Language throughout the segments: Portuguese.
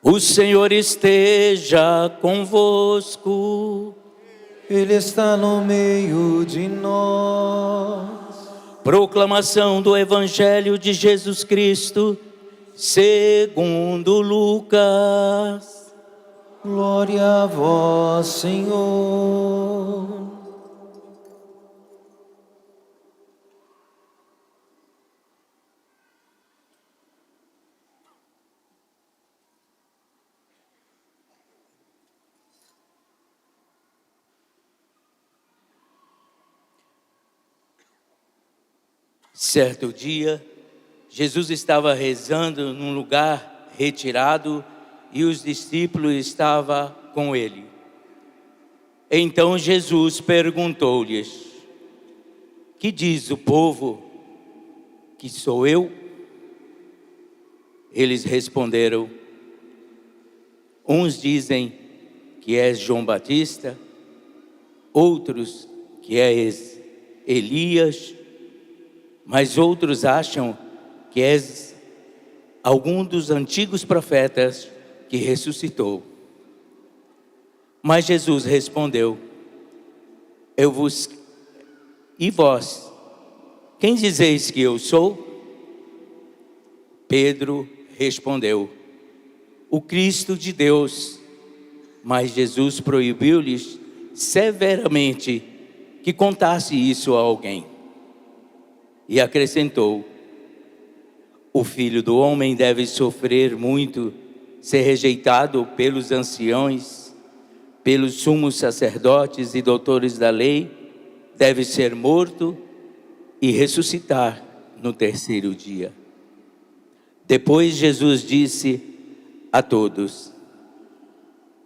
O Senhor esteja convosco. Ele está no meio de nós. Proclamação do Evangelho de Jesus Cristo, segundo Lucas. Glória a vós, Senhor. Certo dia, Jesus estava rezando num lugar retirado e os discípulos estavam com ele. Então Jesus perguntou-lhes: que diz o povo que sou eu? Eles responderam: uns dizem que és João Batista, outros que és Elias, mas outros acham que és algum dos antigos profetas que ressuscitou. Mas Jesus respondeu: e vós, quem dizeis que eu sou? Pedro respondeu: o Cristo de Deus. Mas Jesus proibiu-lhes severamente que contasse isso a alguém. E acrescentou: o Filho do Homem deve sofrer muito, ser rejeitado pelos anciãos, pelos sumos sacerdotes e doutores da lei, deve ser morto e ressuscitar no terceiro dia. Depois Jesus disse a todos: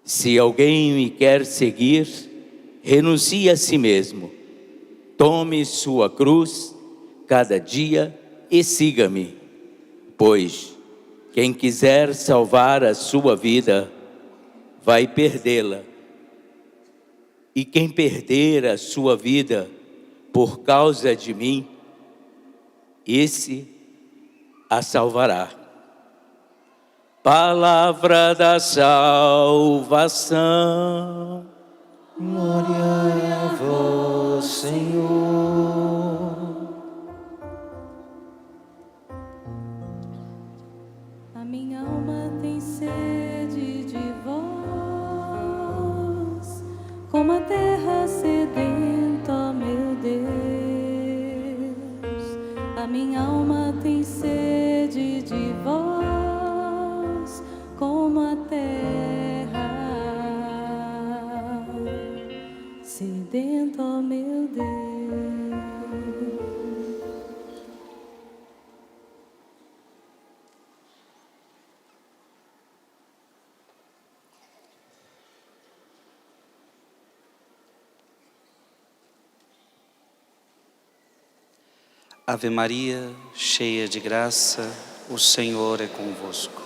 se alguém me quer seguir, renuncie a si mesmo, tome sua cruz cada dia e siga-me. Pois quem quiser salvar a sua vida, vai perdê-la. E quem perder a sua vida por causa de mim, esse a salvará. Palavra da salvação. Glória a vós, Senhor. A minha alma tem sede de vós, como a terra sedenta, ó meu Deus. A minha alma tem sede de vós, como a terra sedenta, ó meu Deus. Ave Maria, cheia de graça, o Senhor é convosco.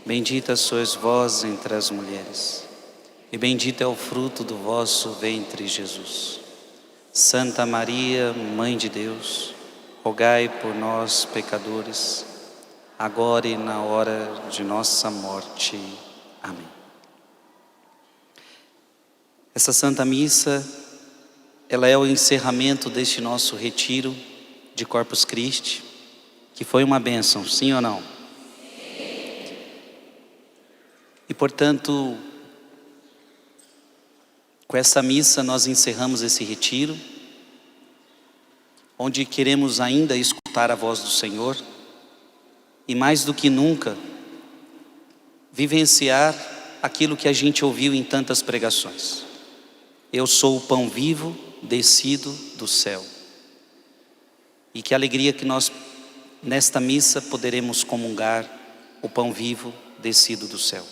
Bendita sois vós entre as mulheres, e bendito é o fruto do vosso ventre, Jesus. Santa Maria, Mãe de Deus, rogai por nós, pecadores, agora e na hora de nossa morte. Amém. Essa Santa Missa, ela é o encerramento deste nosso retiro de Corpus Christi, que foi uma bênção, sim ou não? E portanto, com essa missa nós encerramos esse retiro, onde queremos ainda escutar a voz do Senhor e mais do que nunca vivenciar aquilo que a gente ouviu em tantas pregações. Eu sou o pão vivo descido do céu. E que alegria que nós, nesta missa, poderemos comungar o pão vivo descido do céu.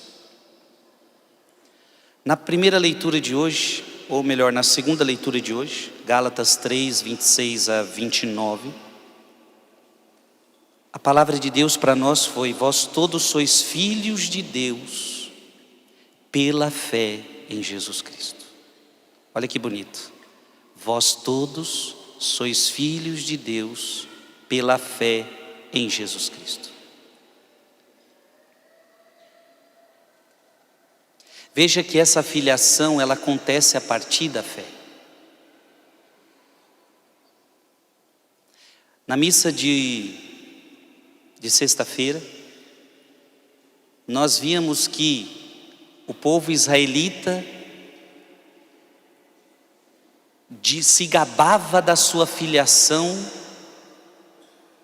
Na primeira leitura de hoje, ou melhor, na segunda leitura de hoje, Gálatas 3, 26 a 29, a palavra de Deus para nós foi: vós todos sois filhos de Deus, pela fé em Jesus Cristo. Olha que bonito. Vós todos sois filhos de Deus pela fé em Jesus Cristo. Veja que essa filiação, ela acontece a partir da fé. Na missa de sexta-feira, nós víamos que o povo israelita se gabava da sua filiação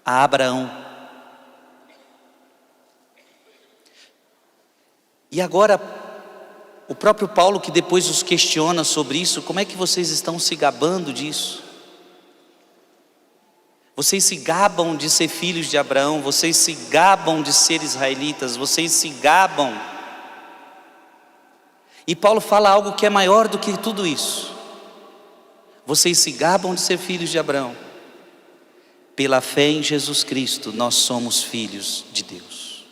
a Abraão. E agora, o próprio Paulo, que depois os questiona sobre isso: como é que vocês estão se gabando disso? Vocês se gabam de ser filhos de Abraão, vocês se gabam de ser israelitas, vocês se gabam. E Paulo fala algo que é maior do que tudo isso. Vocês se gabam de ser filhos de Abraão. Pela fé em Jesus Cristo, nós somos filhos de Deus.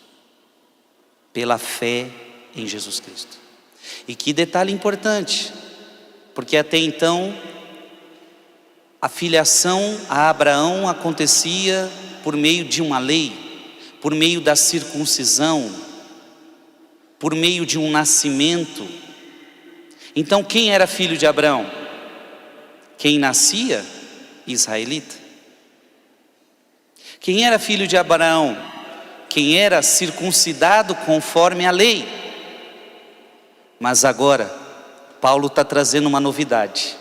Pela fé em Jesus Cristo. E que detalhe importante, porque até então a filiação a Abraão acontecia por meio de uma lei, por meio da circuncisão, por meio de um nascimento. Então quem era filho de Abraão? Quem nascia? Israelita. Quem era filho de Abraão? Quem era circuncidado conforme a lei. Mas agora, Paulo está trazendo uma novidade.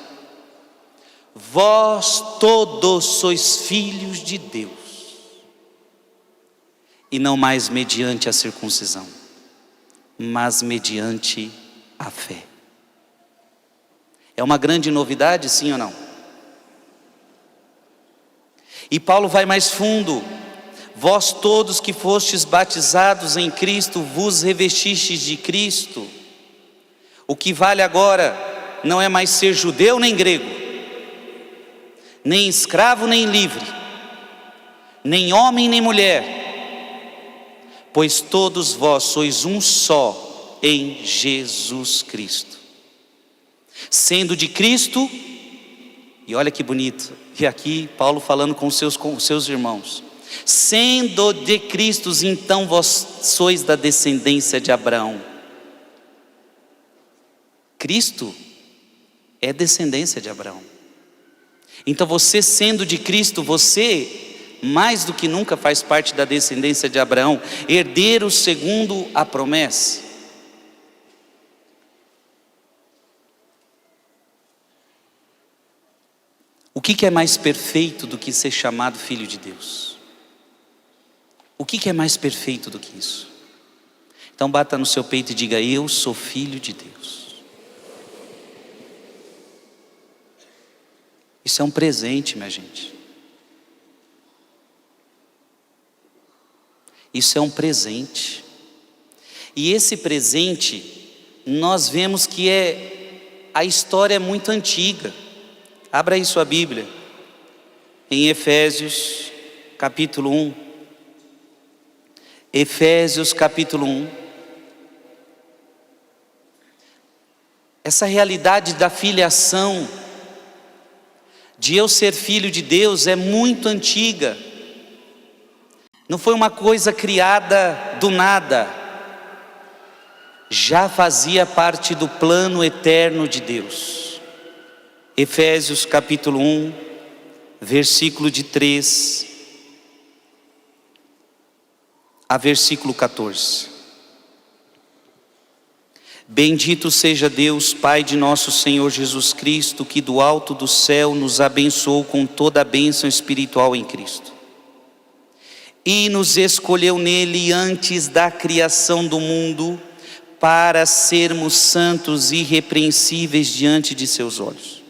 Vós todos sois filhos de Deus, e não mais mediante a circuncisão, mas mediante a fé. É uma grande novidade, sim ou não? E Paulo vai mais fundo. Vós todos que fostes batizados em Cristo, vos revestistes de Cristo. O que vale agora não é mais ser judeu nem grego, nem escravo nem livre, nem homem nem mulher, pois todos vós sois um só em Jesus Cristo. Sendo de Cristo, e olha que bonito, e aqui Paulo falando com seus irmãos, sendo de Cristo, então vós sois da descendência de Abraão. Cristo é descendência de Abraão. Então você sendo de Cristo, você mais do que nunca faz parte da descendência de Abraão, herdeiro segundo a promessa. O que é mais perfeito do que ser chamado filho de Deus? O que é mais perfeito do que isso? Então bata no seu peito e diga: eu sou filho de Deus. Isso é um presente, minha gente. Isso é um presente. E esse presente, nós vemos que a história é muito antiga. Abra aí sua Bíblia, em Efésios capítulo 1. Efésios capítulo 1. Essa realidade da filiação, de eu ser filho de Deus, é muito antiga. Não foi uma coisa criada do nada. Já fazia parte do plano eterno de Deus. Efésios capítulo 1, versículo de 3 a versículo 14. Bendito seja Deus, Pai de nosso Senhor Jesus Cristo, que do alto do céu nos abençoou com toda a bênção espiritual em Cristo. E nos escolheu nele antes da criação do mundo, para sermos santos e irrepreensíveis diante de seus olhos.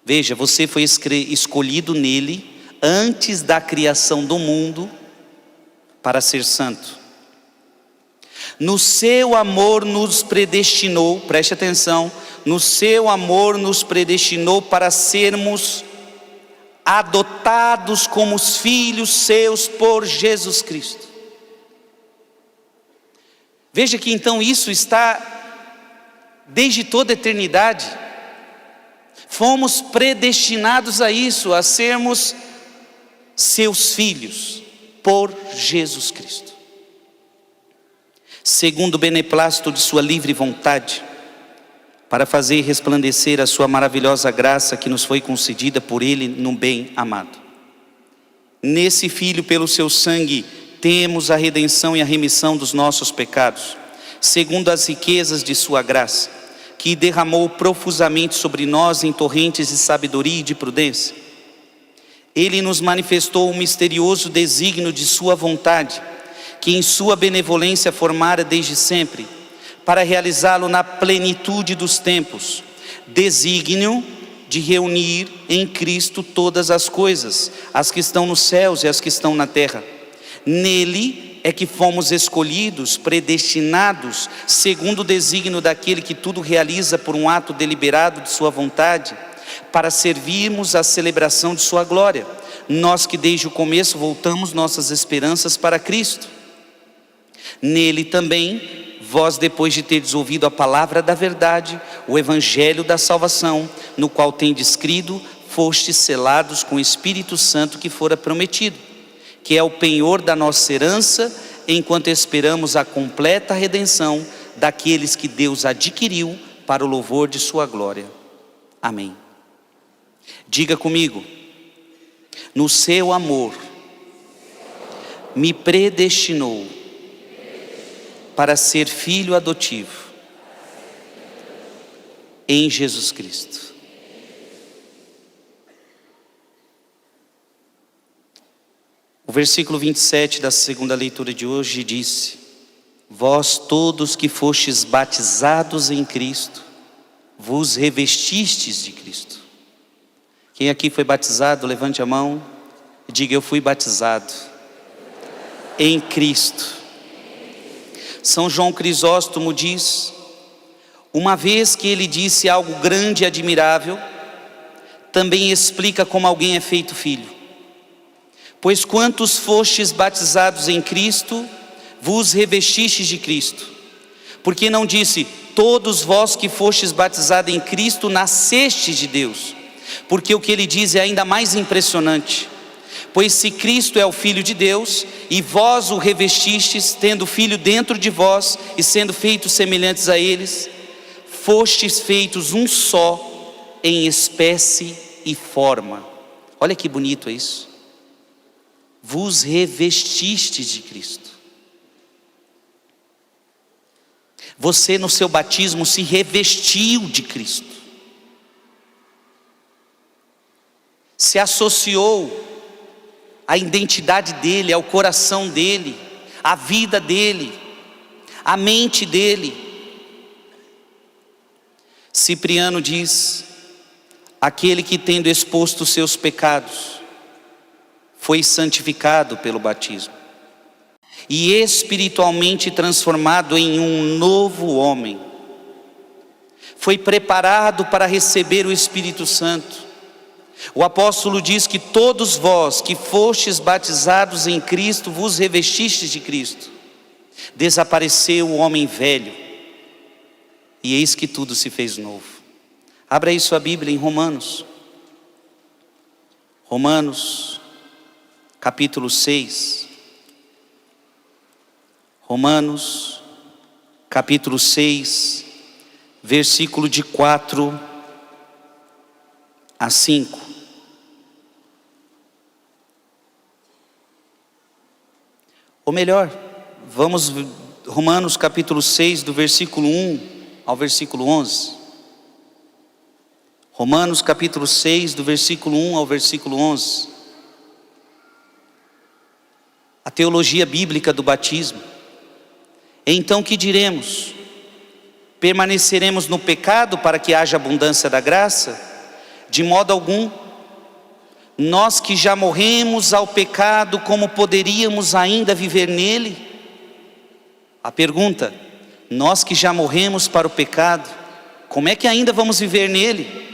Veja, você foi escolhido nele antes da criação do mundo para ser santo. No seu amor nos predestinou, preste atenção, no seu amor nos predestinou para sermos adotados como os filhos seus por Jesus Cristo. Veja que então isso está desde toda a eternidade. Fomos predestinados a isso, a sermos seus filhos por Jesus Cristo. Segundo o beneplácito de sua livre vontade, para fazer resplandecer a sua maravilhosa graça que nos foi concedida por Ele no bem amado. Nesse Filho, pelo seu sangue, temos a redenção e a remissão dos nossos pecados, segundo as riquezas de sua graça, que derramou profusamente sobre nós em torrentes de sabedoria e de prudência. Ele nos manifestou o misterioso desígnio de sua vontade, que em sua benevolência formara desde sempre, para realizá-lo na plenitude dos tempos, desígnio de reunir em Cristo todas as coisas, as que estão nos céus e as que estão na terra. Nele é que fomos escolhidos, predestinados, segundo o desígnio daquele que tudo realiza por um ato deliberado de sua vontade, para servirmos à celebração de sua glória, nós que desde o começo voltamos nossas esperanças para Cristo. Nele também, vós, depois de terdes ouvido a palavra da verdade, o evangelho da salvação, no qual tendes crido, fostes selados com o Espírito Santo que fora prometido, que é o penhor da nossa herança, enquanto esperamos a completa redenção daqueles que Deus adquiriu para o louvor de sua glória. Amém. Diga comigo: no seu amor me predestinou para ser filho adotivo em Jesus Cristo. O versículo 27 da segunda leitura de hoje disse: vós todos que fostes batizados em Cristo, vos revestistes de Cristo. Quem aqui foi batizado, levante a mão e diga: eu fui batizado em Cristo. São João Crisóstomo diz: uma vez que ele disse algo grande e admirável, também explica como alguém é feito filho. Pois quantos fostes batizados em Cristo, vos revestistes de Cristo. Porque não disse: todos vós que fostes batizados em Cristo, nascestes de Deus. Porque o que ele diz é ainda mais impressionante. Pois se Cristo é o Filho de Deus, e vós o revestistes, tendo o Filho dentro de vós, e sendo feitos semelhantes a eles, fostes feitos um só em espécie e forma. Olha que bonito é isso. Vos revestistes de Cristo. Você no seu batismo se revestiu de Cristo. Se associou à identidade dele, ao coração dele, à vida dele, à mente dele. Cipriano diz: aquele que tendo exposto os seus pecados, foi santificado pelo batismo, e espiritualmente transformado em um novo homem, foi preparado para receber o Espírito Santo. O apóstolo diz que todos vós que fostes batizados em Cristo, vos revestistes de Cristo. Desapareceu o homem velho, e eis que tudo se fez novo. Abra aí sua Bíblia em Romanos. Romanos, capítulo 6. Romanos, capítulo 6, versículo de 4 a 5. Ou melhor, vamos Romanos capítulo 6, do versículo 1 ao versículo 11. Romanos capítulo 6, do versículo 1 ao versículo 11. A teologia bíblica do batismo. Então que diremos? Permaneceremos no pecado para que haja abundância da graça? De modo algum. Nós que já morremos ao pecado, como poderíamos ainda viver nele? A pergunta: nós que já morremos para o pecado, como é que ainda vamos viver nele?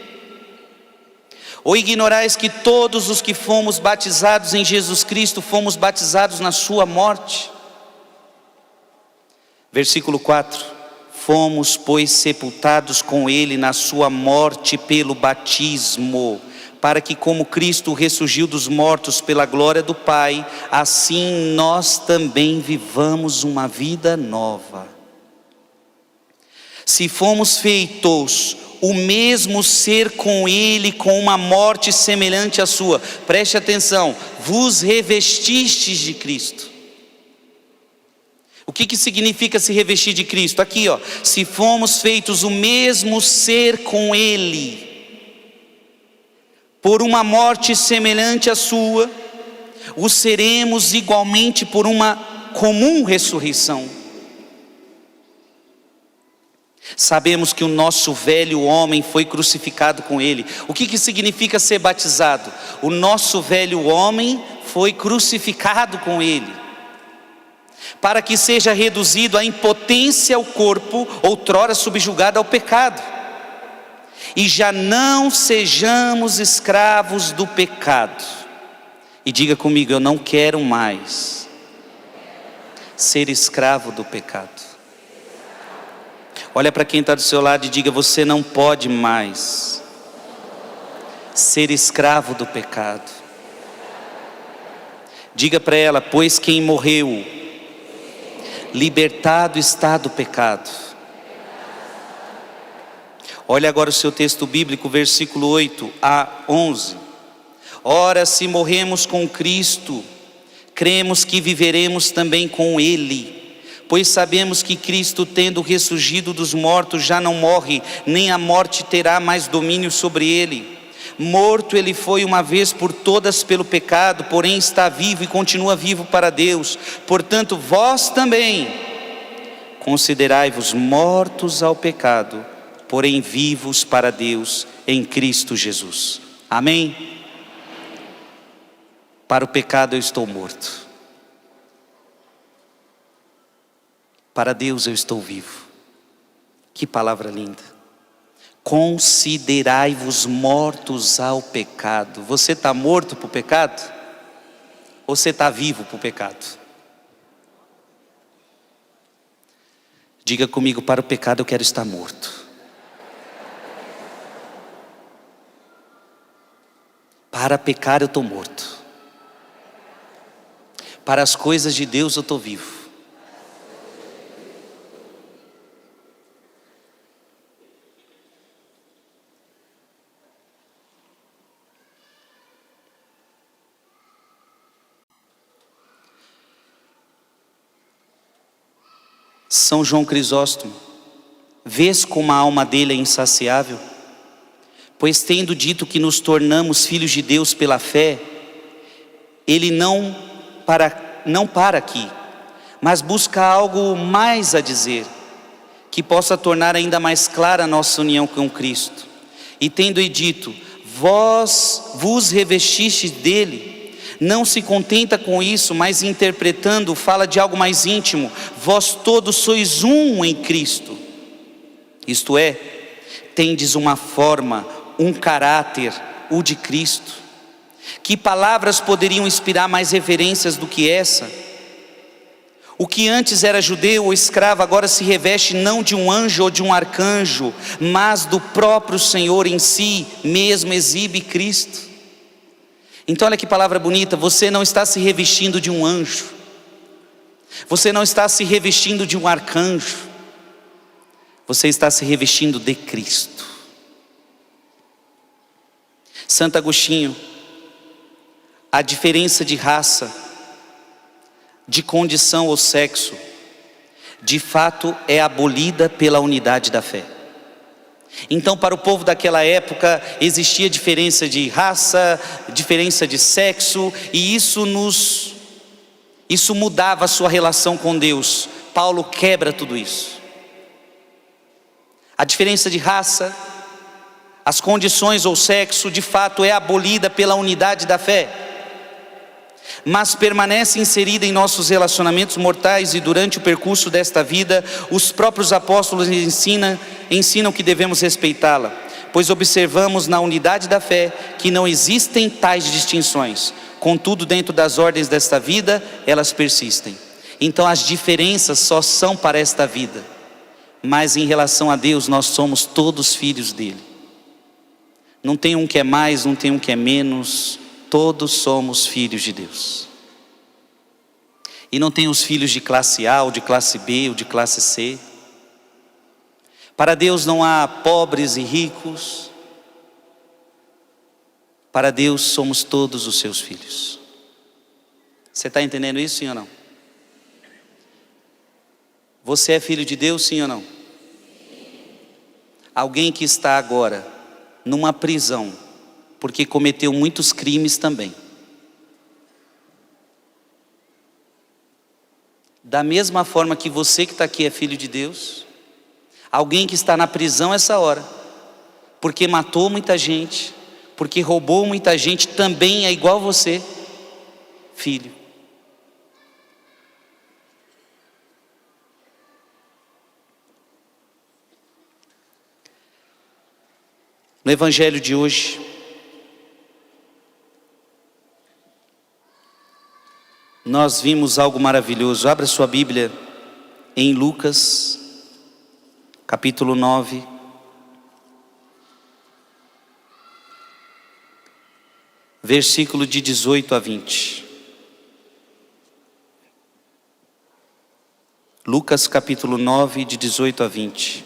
Ou ignorais que todos os que fomos batizados em Jesus Cristo, fomos batizados na sua morte? Versículo 4: fomos, pois, sepultados com ele na sua morte pelo batismo, para que como Cristo ressurgiu dos mortos pela glória do Pai, assim nós também vivamos uma vida nova. Se fomos feitos o mesmo ser com ele, com uma morte semelhante à sua. Preste atenção, vos revestistes de Cristo. O que significa se revestir de Cristo? Aqui, ó, se fomos feitos o mesmo ser com ele, por uma morte semelhante à sua, o seremos igualmente por uma comum ressurreição. Sabemos que o nosso velho homem foi crucificado com ele. O que significa ser batizado? O nosso velho homem foi crucificado com ele, para que seja reduzido a impotência ao corpo, outrora subjugado ao pecado, e já não sejamos escravos do pecado. E diga comigo: eu não quero mais ser escravo do pecado. Olha para quem está do seu lado e diga: você não pode mais ser escravo do pecado. Diga para ela: pois quem morreu, libertado está do pecado. Olha agora o seu texto bíblico, versículo 8 a 11. Ora, se morremos com Cristo, cremos que viveremos também com Ele. Pois sabemos que Cristo, tendo ressurgido dos mortos, já não morre, nem a morte terá mais domínio sobre ele. Morto ele foi uma vez por todas pelo pecado, porém está vivo e continua vivo para Deus. Portanto, vós também considerai-vos mortos ao pecado, porém vivos para Deus em Cristo Jesus. Amém? Para o pecado eu estou morto. Para Deus eu estou vivo. Que palavra linda. Considerai-vos mortos ao pecado. Você está morto para o pecado? Ou você está vivo para o pecado? Diga comigo: para o pecado eu quero estar morto. Para pecar eu estou morto. Para as coisas de Deus eu estou vivo. São João Crisóstomo: vês como a alma dele é insaciável? Pois tendo dito que nos tornamos filhos de Deus pela fé, ele não para aqui, mas busca algo mais a dizer, que possa tornar ainda mais clara a nossa união com Cristo. E tendo dito: vós vos revestistes dele, não se contenta com isso, mas interpretando, fala de algo mais íntimo: vós todos sois um em Cristo. Isto é, tendes uma forma, um caráter, o de Cristo. Que palavras poderiam inspirar mais referências do que essa? O que antes era judeu ou escravo, agora se reveste não de um anjo ou de um arcanjo, mas do próprio Senhor em si mesmo exibe Cristo. Então olha que palavra bonita: você não está se revestindo de um anjo, você não está se revestindo de um arcanjo, você está se revestindo de Cristo. Santo Agostinho: a diferença de raça, de condição ou sexo, de fato é abolida pela unidade da fé. Então, para o povo daquela época existia diferença de raça, diferença de sexo, e isso mudava a sua relação com Deus. Paulo quebra tudo isso. A diferença de raça, as condições ou sexo, de fato é abolida pela unidade da fé, mas permanece inserida em nossos relacionamentos mortais. E durante o percurso desta vida, os próprios apóstolos ensinam que devemos respeitá-la, pois observamos na unidade da fé que não existem tais distinções. Contudo, dentro das ordens desta vida, elas persistem. Então as diferenças só são para esta vida, mas em relação a Deus nós somos todos filhos dele. Não tem um que é mais, não tem um que é menos, todos somos filhos de Deus. E não tem os filhos de classe A, ou de classe B, ou de classe C. Para Deus não há pobres e ricos. Para Deus somos todos os seus filhos. Você está entendendo isso, sim ou não? Você é filho de Deus, sim ou não? Alguém que está agora numa prisão, porque cometeu muitos crimes também. Da mesma forma que você que está aqui é filho de Deus, alguém que está na prisão essa hora, porque matou muita gente, porque roubou muita gente, também é igual você, filho. No evangelho de hoje, nós vimos algo maravilhoso. Abra sua Bíblia em Lucas, capítulo 9. Versículo de 18 a 20. Lucas capítulo 9, de 18 a 20.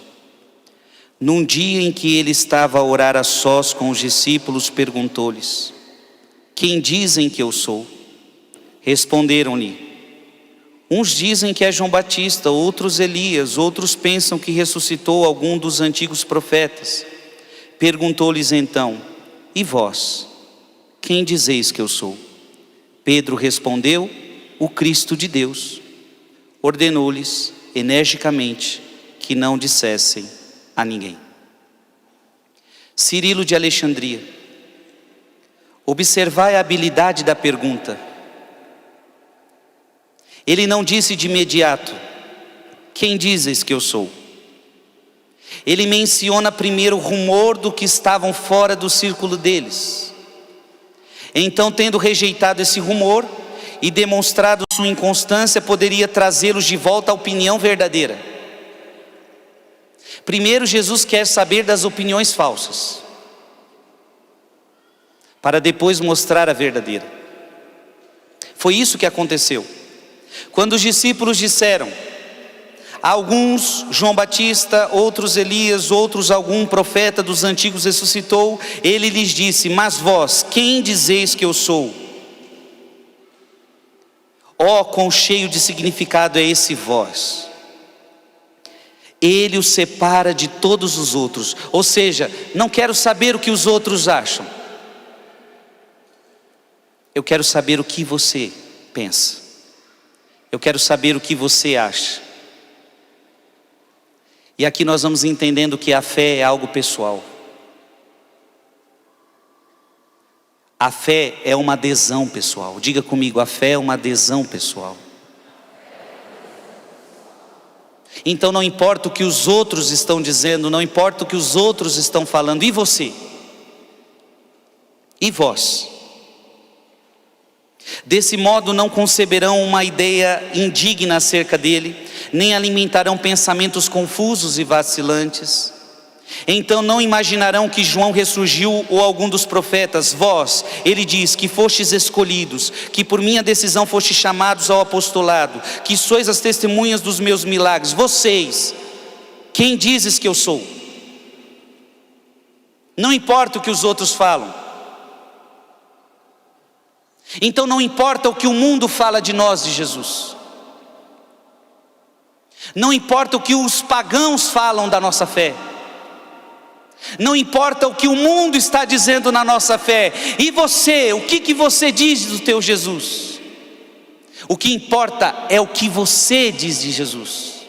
Num dia em que ele estava a orar a sós com os discípulos, perguntou-lhes: quem dizem que eu sou? Responderam-lhe: uns dizem que é João Batista, outros Elias, outros pensam que ressuscitou algum dos antigos profetas. Perguntou-lhes então: e vós, quem dizeis que eu sou? Pedro respondeu: o Cristo de Deus. Ordenou-lhes energicamente que não dissessem a ninguém. Cirilo de Alexandria. Observai a habilidade da pergunta. Ele não disse de imediato: quem dizes que eu sou? Ele menciona primeiro o rumor do que estavam fora do círculo deles. Então, tendo rejeitado esse rumor e demonstrado sua inconstância, poderia trazê-los de volta à opinião verdadeira. Primeiro, Jesus quer saber das opiniões falsas, para depois mostrar a verdadeira. Foi isso que aconteceu. Quando os discípulos disseram: alguns João Batista, outros Elias, outros algum profeta dos antigos ressuscitou, ele lhes disse: mas vós, quem dizeis que eu sou? Ó, quão cheio de significado é esse vós. Ele os separa de todos os outros. Ou seja, não quero saber o que os outros acham. Eu quero saber o que você pensa. Eu quero saber o que você acha. E aqui nós vamos entendendo que a fé é algo pessoal. A fé é uma adesão pessoal. Diga comigo: a fé é uma adesão pessoal. Então não importa o que os outros estão dizendo, não importa o que os outros estão falando. E você? E vós? Desse modo não conceberão uma ideia indigna acerca dele, nem alimentarão pensamentos confusos e vacilantes. Então não imaginarão que João ressurgiu ou algum dos profetas. Vós, ele diz, que fostes escolhidos, que por minha decisão fostes chamados ao apostolado, que sois as testemunhas dos meus milagres. Vocês, quem dizes que eu sou? Não importa o que os outros falam. Então não importa o que o mundo fala de nós, de Jesus. Não importa o que os pagãos falam da nossa fé. Não importa o que o mundo está dizendo na nossa fé. E você, o que você diz do teu Jesus? O que importa é o que você diz de Jesus.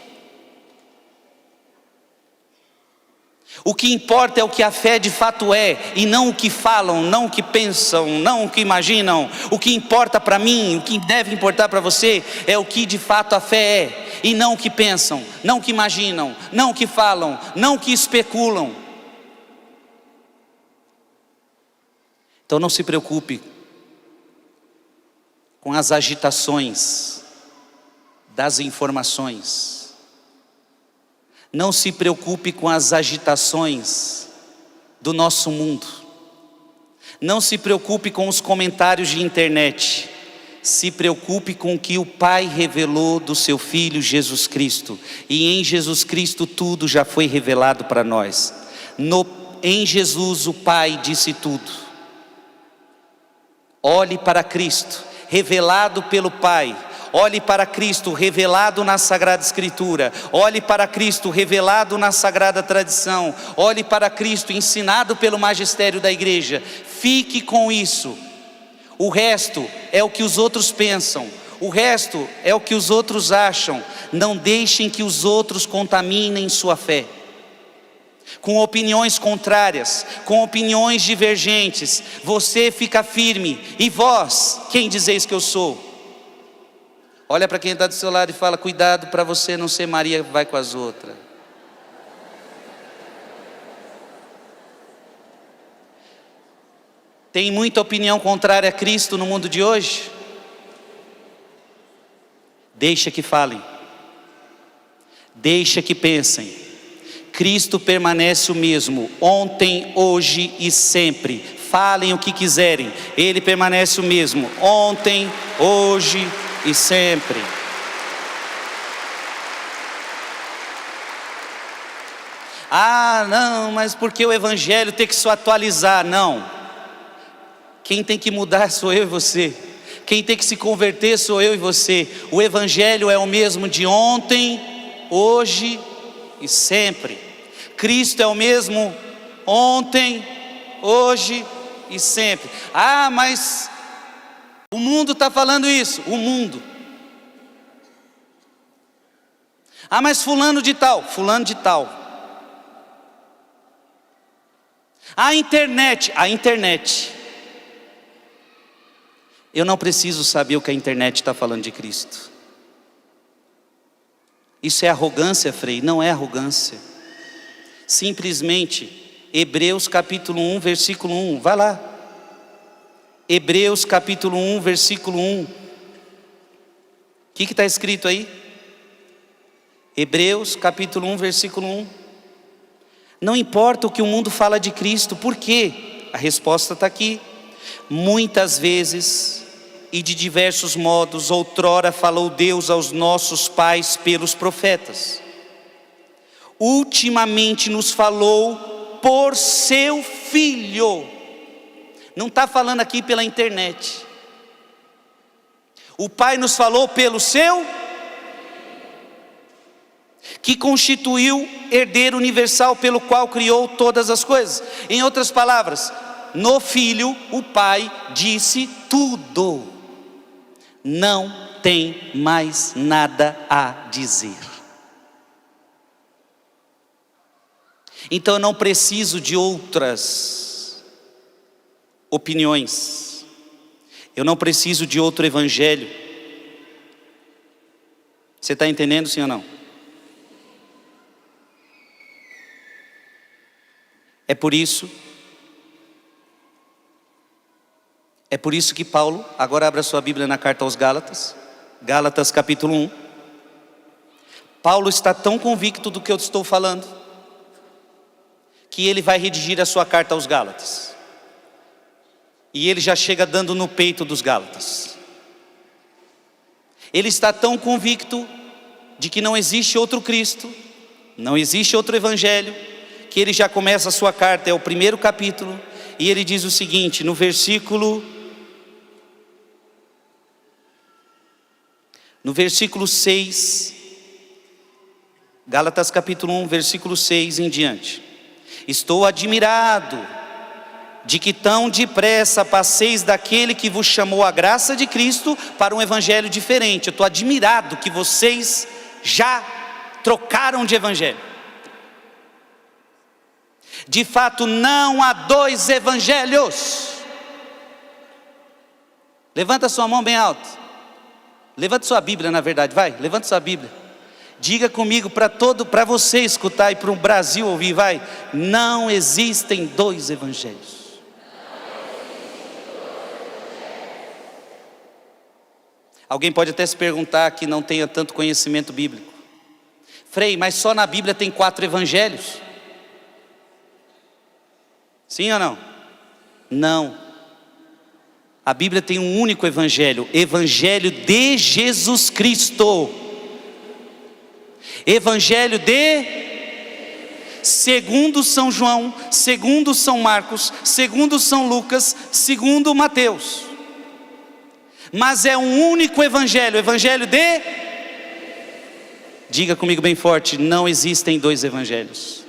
O que importa é o que a fé de fato é, e não o que falam, não o que pensam, não o que imaginam. O que importa para mim, o que deve importar para você, é o que de fato a fé é, e não o que pensam, não o que imaginam, não o que falam, não o que especulam. Então não se preocupe com as agitações das informações. Não se preocupe com as agitações do nosso mundo. Não se preocupe com os comentários de internet. se preocupe com o que o Pai revelou do seu Filho Jesus Cristo. E em Jesus Cristo tudo já foi revelado para nós. Em Jesus o Pai disse tudo. Olhe para Cristo, revelado pelo Pai. Olhe para Cristo, revelado na Sagrada Escritura. Olhe para Cristo, revelado na Sagrada Tradição. Olhe para Cristo, ensinado pelo magistério da igreja. Fique com isso. O resto é o que os outros pensam. O resto é o que os outros acham. Não deixem que os outros contaminem sua fé com opiniões contrárias, com opiniões divergentes. Você fica firme. E vós, quem dizeis que eu sou? Olha para quem está do seu lado e fala: cuidado para você não ser Maria que vai com as outras. Tem muita opinião contrária a Cristo no mundo de hoje? Deixa que falem. Deixa que pensem. Cristo permanece o mesmo, ontem, hoje e sempre. Falem o que quiserem, Ele permanece o mesmo, ontem, hoje e sempre. Ah, não, mas porque o Evangelho tem que se atualizar? Não. Quem tem que mudar sou eu e você. Quem tem que se converter sou eu e você. O Evangelho é o mesmo de ontem, hoje e sempre. Cristo é o mesmo ontem, hoje e sempre. Ah, mas o mundo está falando isso. O mundo. Ah, mas fulano de tal. Fulano de tal. A internet. A internet. Eu não preciso saber o que a internet está falando de Cristo. Isso é arrogância, Frei? Não é arrogância. Simplesmente, Hebreus capítulo 1, versículo 1. Vai lá. Hebreus capítulo 1, versículo 1. O que está escrito aí? Hebreus capítulo 1, versículo 1. Não importa o que o mundo fala de Cristo. Por quê? A resposta está aqui. Muitas vezes e de diversos modos outrora falou Deus aos nossos pais pelos profetas. Ultimamente nos falou por seu Filho. Não está falando aqui pela internet. O Pai nos falou pelo seu, que constituiu herdeiro universal, pelo qual criou todas as coisas. Em outras palavras, no Filho o Pai disse tudo. Não tem mais nada a dizer. Então eu não preciso de outras opiniões. Eu não preciso de outro evangelho. Você está entendendo, sim ou não? É por isso que Paulo, agora abra sua Bíblia na carta aos Gálatas, Gálatas capítulo 1. Paulo está tão convicto do que eu estou falando, que ele vai redigir a sua carta aos Gálatas. E ele já chega dando no peito dos Gálatas. Ele está tão convicto de que não existe outro Cristo, não existe outro Evangelho, que ele já começa a sua carta, é o primeiro capítulo, e ele diz o seguinte, no versículo 6, Gálatas capítulo 1, versículo 6 em diante. Estou admirado de que tão depressa passeis daquele que vos chamou a graça de Cristo para um evangelho diferente. Eu estou admirado que vocês já trocaram de evangelho. De fato, não há dois evangelhos. Levanta sua mão bem alto. Levanta sua Bíblia, na verdade, vai. Levanta sua Bíblia. Diga comigo para você escutar e para o Brasil ouvir, vai. Não existem dois evangelhos. Alguém pode até se perguntar que não tenha tanto conhecimento bíblico. Frei, mas só na Bíblia tem 4 evangelhos? Sim ou não? Não. A Bíblia tem um único evangelho, evangelho de Jesus Cristo. Evangelho segundo São João, segundo São Marcos, segundo São Lucas, segundo Mateus. Mas é um único evangelho, evangelho diga comigo bem forte, não existem dois evangelhos.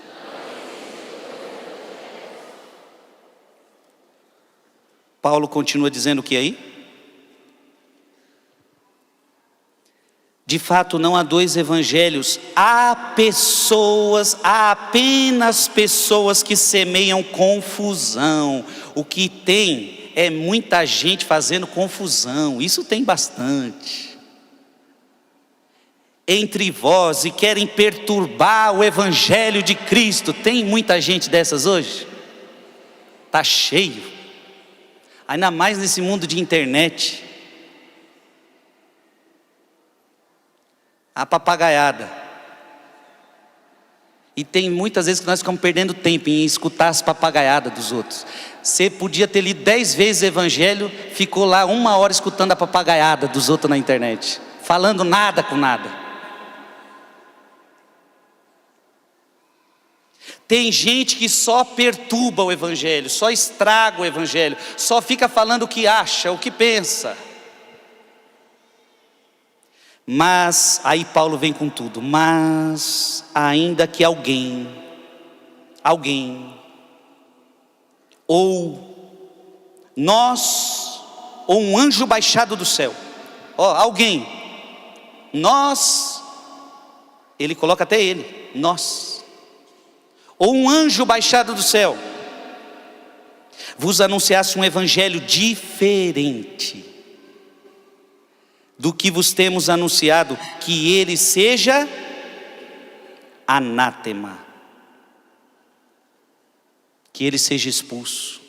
Paulo continua dizendo o que aí? De fato não há dois evangelhos, há apenas pessoas que semeiam confusão. O que tem é muita gente fazendo confusão, isso tem bastante. Entre vós e querem perturbar o evangelho de Cristo, tem muita gente dessas hoje? Está cheio. Ainda mais nesse mundo de internet. A papagaiada. E tem muitas vezes que nós ficamos perdendo tempo em escutar as papagaiadas dos outros. Você podia ter lido 10 vezes o evangelho, ficou lá 1 hora escutando a papagaiada dos outros na internet, falando nada com nada. Tem gente que só perturba o evangelho, só estraga o evangelho, só fica falando o que acha, o que pensa. Mas, aí Paulo vem com tudo, mas ainda que alguém, ou nós, ou um anjo baixado do céu, alguém, nós, ele coloca até ele, nós, ou um anjo baixado do céu, vos anunciasse um evangelho diferente do que vos temos anunciado, que ele seja anátema, que ele seja expulso,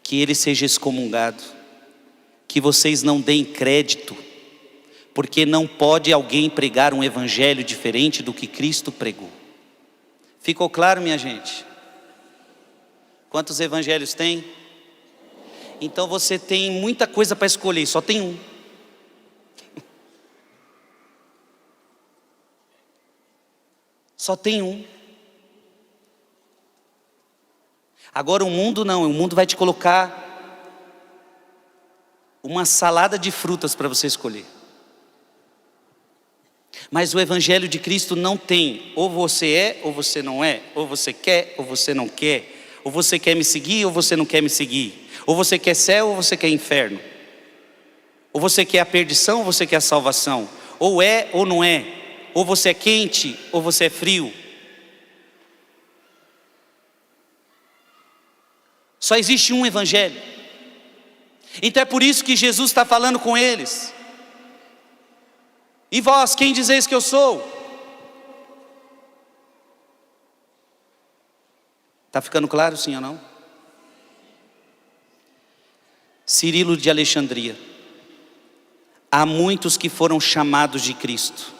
que ele seja excomungado, que vocês não deem crédito, porque não pode alguém pregar um evangelho diferente do que Cristo pregou. Ficou claro, minha gente? Quantos evangelhos tem? Então você tem muita coisa para escolher, só tem um. Só tem um. Agora o mundo não, o mundo vai te colocar uma salada de frutas para você escolher. Mas o evangelho de Cristo não tem, ou você é, ou você não é, ou você quer, ou você não quer, ou você quer me seguir, ou você não quer me seguir, ou você quer céu, ou você quer inferno, ou você quer a perdição, ou você quer a salvação, ou é, ou não é, ou você é quente, ou você é frio. Só existe um evangelho. Então é por isso que Jesus está falando com eles. E vós, quem dizeis que eu sou? Está ficando claro, sim ou não? Cirilo de Alexandria. Há muitos que foram chamados de Cristo,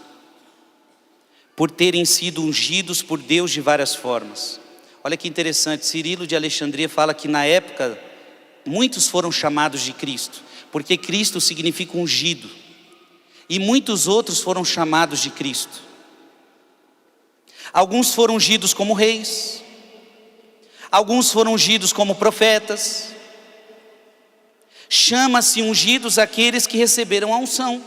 por terem sido ungidos por Deus de várias formas. Olha que interessante, Cirilo de Alexandria fala que na época, muitos foram chamados de Cristo, porque Cristo significa ungido. E muitos outros foram chamados de Cristo. Alguns foram ungidos como reis, alguns foram ungidos como profetas. Chama-se ungidos aqueles que receberam a unção.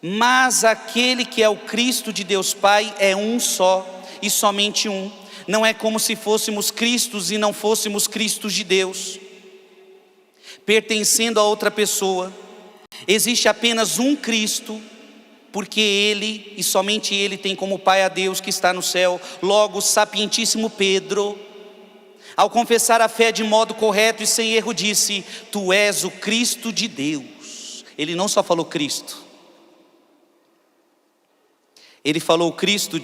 Mas aquele que é o Cristo de Deus Pai é um só e somente um. Não é como se fôssemos Cristos e não fôssemos Cristos de Deus, pertencendo a outra pessoa. Existe apenas um Cristo, porque Ele, e somente Ele, tem como Pai a Deus que está no céu. Logo, o sapientíssimo Pedro, ao confessar a fé de modo correto e sem erro, disse: Tu és o Cristo de Deus. Ele não só falou Cristo, ele falou o Cristo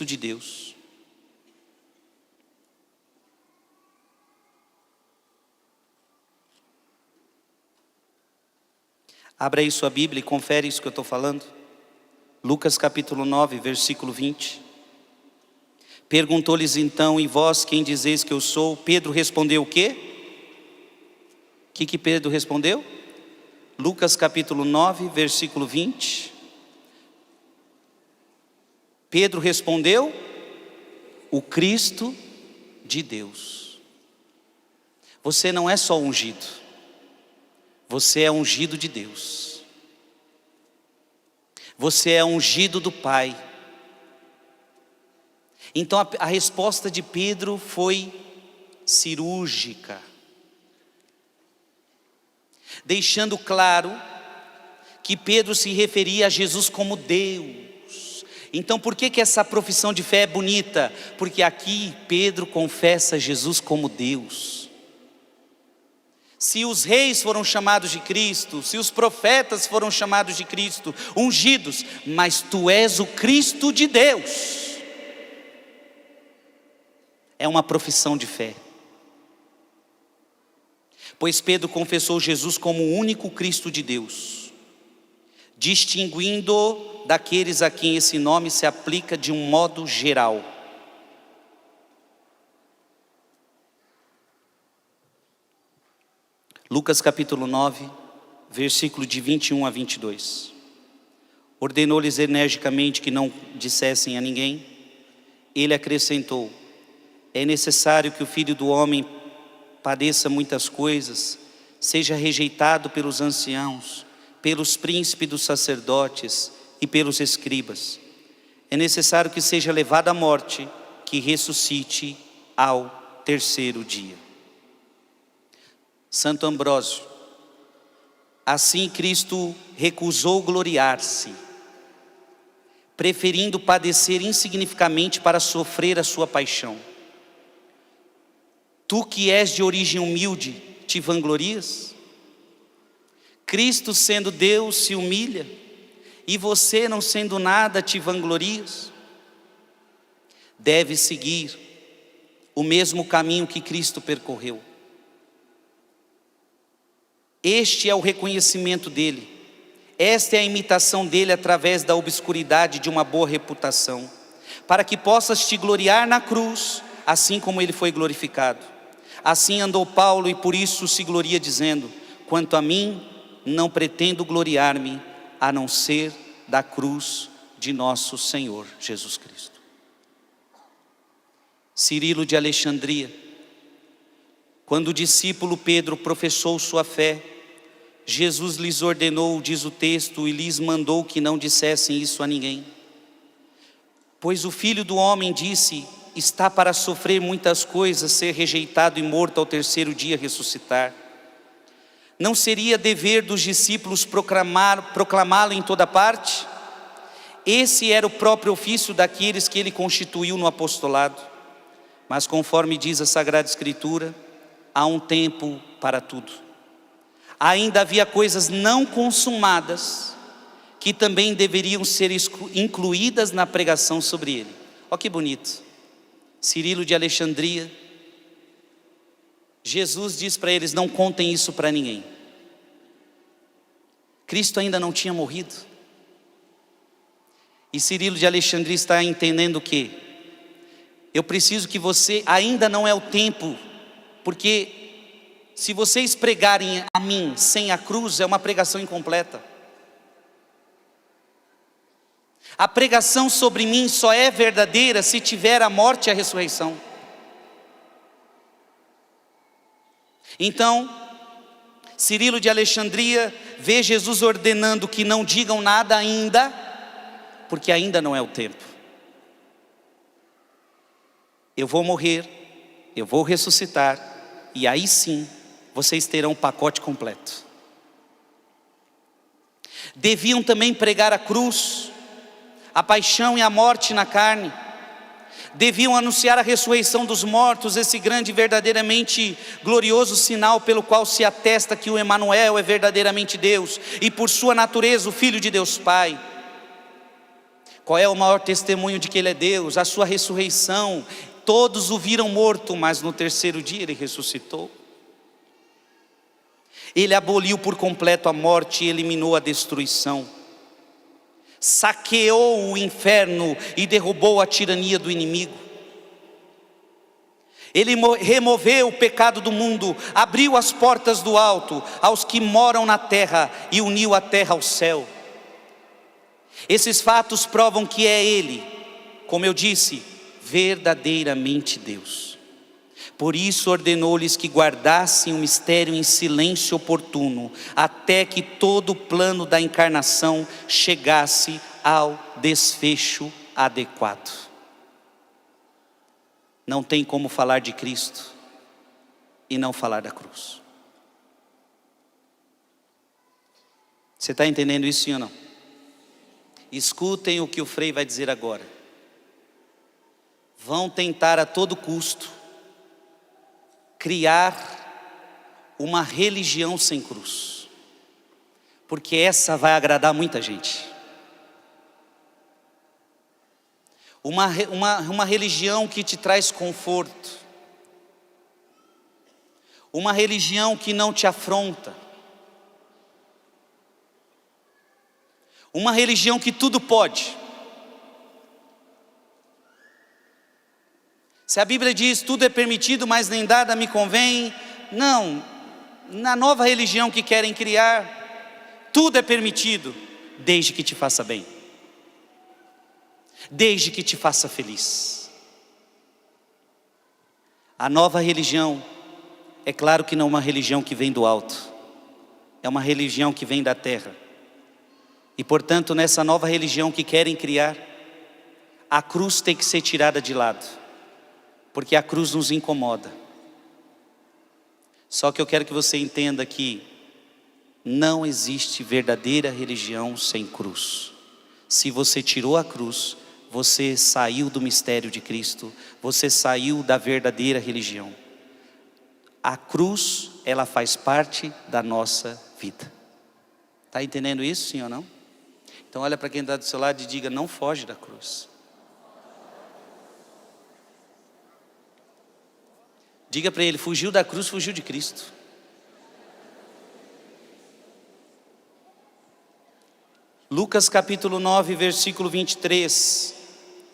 de Deus. Abra aí sua Bíblia e confere isso que eu estou falando. Lucas capítulo 9, versículo 20. Perguntou-lhes então: e vós quem dizeis que eu sou? Pedro respondeu o quê? O que Pedro respondeu? Lucas capítulo 9, versículo 20. Pedro respondeu: o Cristo de Deus. Você não é só ungido, você é ungido de Deus. Você é ungido do Pai. Então a resposta de Pedro foi cirúrgica, deixando claro que Pedro se referia a Jesus como Deus. Então por que essa profissão de fé é bonita? Porque aqui Pedro confessa Jesus como Deus. Se os reis foram chamados de Cristo, se os profetas foram chamados de Cristo, ungidos, mas tu és o Cristo de Deus. É uma profissão de fé. Pois Pedro confessou Jesus como o único Cristo de Deus, distinguindo daqueles a quem esse nome se aplica de um modo geral. Lucas capítulo 9, versículo de 21 a 22. Ordenou-lhes energicamente que não dissessem a ninguém. Ele acrescentou: é necessário que o Filho do Homem padeça muitas coisas, seja rejeitado pelos anciãos, pelos príncipes dos sacerdotes e pelos escribas. É necessário que seja levado à morte, que ressuscite ao terceiro dia. Santo Ambrósio: assim Cristo recusou gloriar-se, preferindo padecer insignificamente para sofrer a sua paixão. Tu que és de origem humilde, te vanglorias? Cristo sendo Deus se humilha, e você não sendo nada te vanglorias? Deve seguir o mesmo caminho que Cristo percorreu. Este é o reconhecimento dele, esta é a imitação dele através da obscuridade de uma boa reputação, para que possas te gloriar na cruz, assim como ele foi glorificado. Assim andou Paulo e por isso se gloria dizendo: quanto a mim, não pretendo gloriar-me, a não ser da cruz de nosso Senhor Jesus Cristo. Cirilo de Alexandria: quando o discípulo Pedro professou sua fé, Jesus lhes ordenou, diz o texto, e lhes mandou que não dissessem isso a ninguém. Pois o Filho do Homem, disse, está para sofrer muitas coisas, ser rejeitado e morto ao terceiro dia ressuscitar. Não seria dever dos discípulos proclamá-lo em toda parte? Esse era o próprio ofício daqueles que ele constituiu no apostolado. Mas conforme diz a Sagrada Escritura, há um tempo para tudo. Ainda havia coisas não consumadas que também deveriam ser incluídas na pregação sobre ele. Olha que bonito. Cirilo de Alexandria, Jesus diz para eles: não contem isso para ninguém. Cristo ainda não tinha morrido. E Cirilo de Alexandria está entendendo o quê? Eu preciso que você, ainda não é o tempo, porque se vocês pregarem a mim sem a cruz, é uma pregação incompleta. A pregação sobre mim só é verdadeira se tiver a morte e a ressurreição. Então, Cirilo de Alexandria vê Jesus ordenando que não digam nada ainda, porque ainda não é o tempo. Eu vou morrer, eu vou ressuscitar, e aí sim, vocês terão o pacote completo. Deviam também pregar a cruz, a paixão e a morte na carne. Deviam anunciar a ressurreição dos mortos, esse grande e verdadeiramente glorioso sinal pelo qual se atesta que o Emanuel é verdadeiramente Deus e por sua natureza o Filho de Deus Pai. Qual é o maior testemunho de que ele é Deus? A sua ressurreição. Todos o viram morto, mas no terceiro dia ele ressuscitou. Ele aboliu por completo a morte e eliminou a destruição. Saqueou o inferno e derrubou a tirania do inimigo. Ele removeu o pecado do mundo, abriu as portas do alto aos que moram na terra e uniu a terra ao céu. Esses fatos provam que é Ele, como eu disse, verdadeiramente Deus. Por isso ordenou-lhes que guardassem o mistério em silêncio oportuno, até que todo o plano da encarnação chegasse ao desfecho adequado. Não tem como falar de Cristo e não falar da cruz. Você está entendendo isso, sim ou não? Escutem o que o Frei vai dizer agora. Vão tentar a todo custo criar uma religião sem cruz, porque essa vai agradar muita gente. Uma religião que te traz conforto, uma religião que não te afronta, uma religião que tudo pode. Se a Bíblia diz tudo é permitido, mas nem nada me convém, não, na nova religião que querem criar, tudo é permitido, desde que te faça bem, desde que te faça feliz. A nova religião, é claro que não é uma religião que vem do alto, é uma religião que vem da terra. E portanto, nessa nova religião que querem criar, a cruz tem que ser tirada de lado, porque a cruz nos incomoda. Só que eu quero que você entenda que não existe verdadeira religião sem cruz. Se você tirou a cruz, você saiu do mistério de Cristo, você saiu da verdadeira religião. A cruz, ela faz parte da nossa vida. Está entendendo isso, sim ou não? Então olha para quem está do seu lado e diga: não foge da cruz. Diga para ele: fugiu da cruz, fugiu de Cristo. Lucas capítulo 9, versículo 23.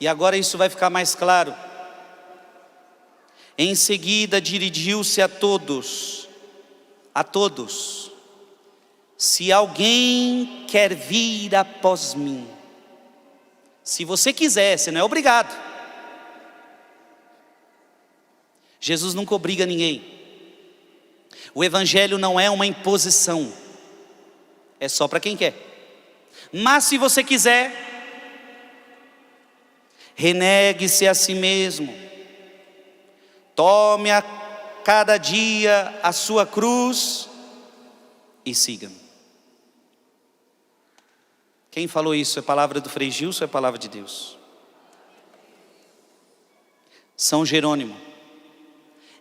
E agora isso vai ficar mais claro. Em seguida dirigiu-se a todos: se alguém quer vir após mim. Se você quiser, você não é obrigado. Jesus nunca obriga ninguém. O evangelho não é uma imposição, é só para quem quer. Mas se você quiser, renegue-se a si mesmo, tome a cada dia a sua cruz e siga-me. Quem falou isso? É palavra do Frei Gilson ou é palavra de Deus? São Jerônimo: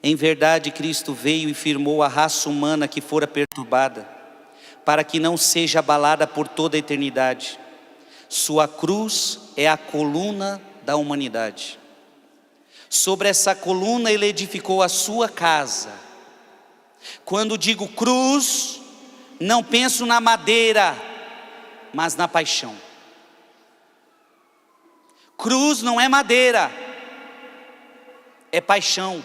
em verdade Cristo veio e firmou a raça humana que fora perturbada, para que não seja abalada por toda a eternidade. Sua cruz é a coluna da humanidade. Sobre essa coluna ele edificou a sua casa. Quando digo cruz, não penso na madeira, mas na paixão. Cruz não é madeira, é paixão.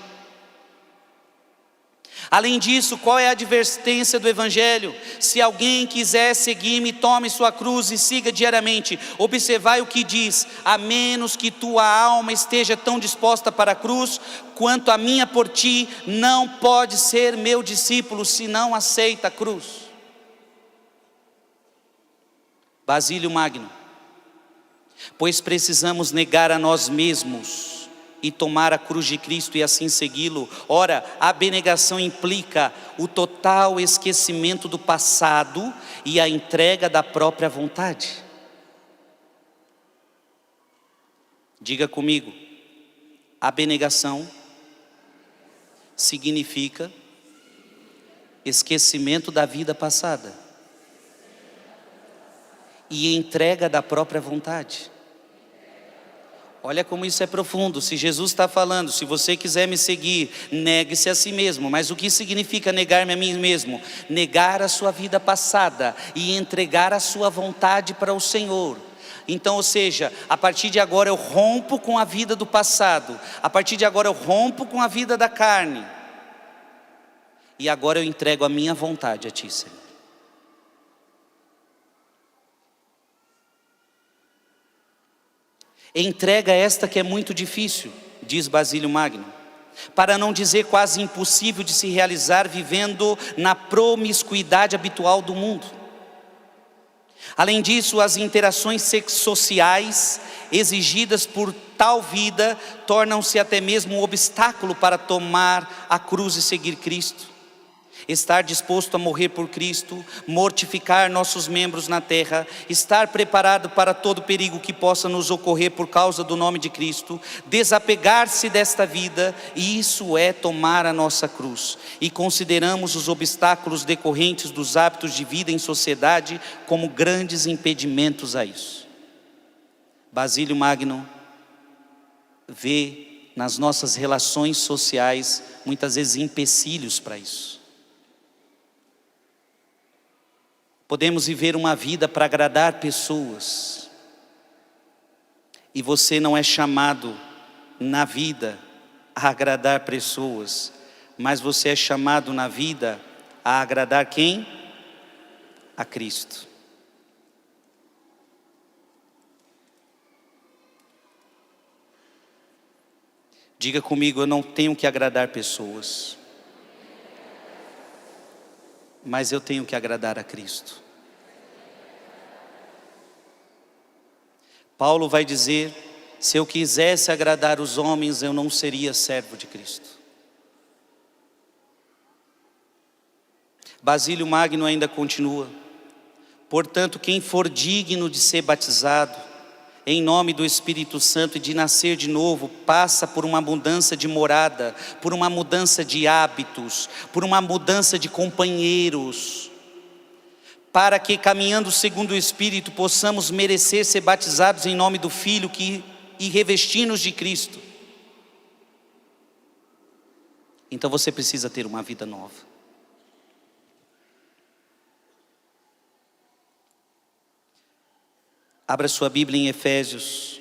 Além disso, qual é a advertência do evangelho? Se alguém quiser seguir-me, tome sua cruz e siga diariamente. Observai o que diz: a menos que tua alma esteja tão disposta para a cruz, quanto a minha por ti, não pode ser meu discípulo se não aceita a cruz. Basílio Magno: pois precisamos negar a nós mesmos e tomar a cruz de Cristo e assim segui-lo. Ora, a abnegação implica o total esquecimento do passado e a entrega da própria vontade. Diga comigo: abnegação significa esquecimento da vida passada e entrega da própria vontade. Olha como isso é profundo. Se Jesus está falando: se você quiser me seguir, negue-se a si mesmo. Mas o que significa negar-me a mim mesmo? Negar a sua vida passada e entregar a sua vontade para o Senhor. Então, ou seja, a partir de agora eu rompo com a vida do passado, a partir de agora eu rompo com a vida da carne, e agora eu entrego a minha vontade a Ti, Senhor. Entrega esta que é muito difícil, diz Basílio Magno, para não dizer quase impossível de se realizar vivendo na promiscuidade habitual do mundo. Além disso, as interações sociais exigidas por tal vida tornam-se até mesmo um obstáculo para tomar a cruz e seguir Cristo. Estar disposto a morrer por Cristo, mortificar nossos membros na terra, estar preparado para todo perigo que possa nos ocorrer por causa do nome de Cristo, desapegar-se desta vida, e isso é tomar a nossa cruz. E consideramos os obstáculos decorrentes dos hábitos de vida em sociedade como grandes impedimentos a isso. Basílio Magno vê nas nossas relações sociais muitas vezes empecilhos para isso. Podemos viver uma vida para agradar pessoas, e você não é chamado na vida a agradar pessoas, mas você é chamado na vida a agradar quem? A Cristo. Diga comigo: eu não tenho que agradar pessoas, mas eu tenho que agradar a Cristo. Paulo vai dizer: se eu quisesse agradar os homens, eu não seria servo de Cristo. Basílio Magno ainda continua: portanto, quem for digno de ser batizado em nome do Espírito Santo e de nascer de novo, passa por uma mudança de morada, por uma mudança de hábitos, por uma mudança de companheiros, para que, caminhando segundo o Espírito, possamos merecer ser batizados em nome do Filho e revestir-nos de Cristo. Então você precisa ter uma vida nova. Abra sua Bíblia em Efésios,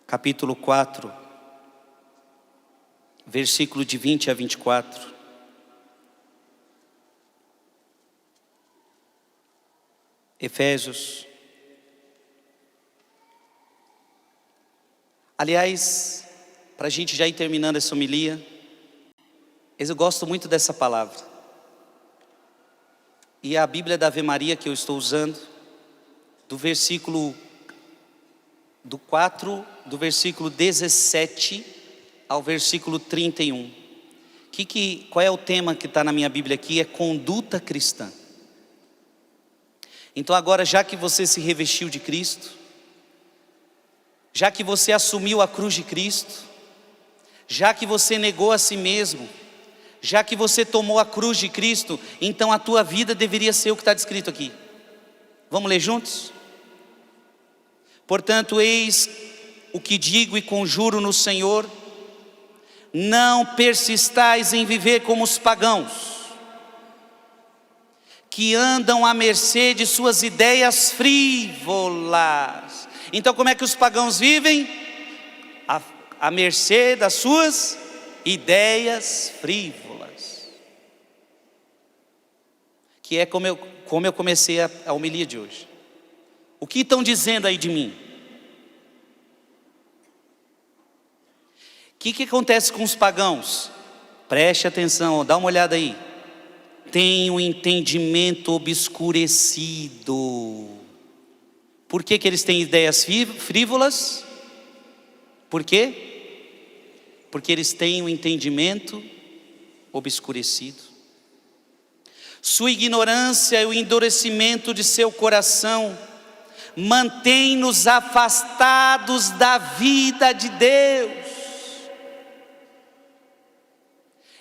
capítulo 4, versículo de 20 a 24. Efésios. Aliás, para a gente já ir terminando essa homilia, eu gosto muito dessa palavra. E a Bíblia da Ave Maria que eu estou usando, do versículo 17 ao versículo 31. Qual é o tema que está na minha Bíblia aqui? É conduta cristã. Então agora, já que você se revestiu de Cristo, já que você assumiu a cruz de Cristo, já que você negou a si mesmo, já que você tomou a cruz de Cristo, então a tua vida deveria ser o que está descrito aqui. Vamos ler juntos? Portanto, eis o que digo e conjuro no Senhor: não persistais em viver como os pagãos, que andam à mercê de suas ideias frívolas. Então, como é que os pagãos vivem? À mercê das suas ideias frívolas. Que é como eu comecei a homilia de hoje. O que estão dizendo aí de mim? O que acontece com os pagãos? Preste atenção, dá uma olhada aí. Tem um entendimento obscurecido. Por que eles têm ideias frívolas? Por quê? Porque eles têm um entendimento obscurecido. Sua ignorância e o endurecimento de seu coração mantém-nos afastados da vida de Deus.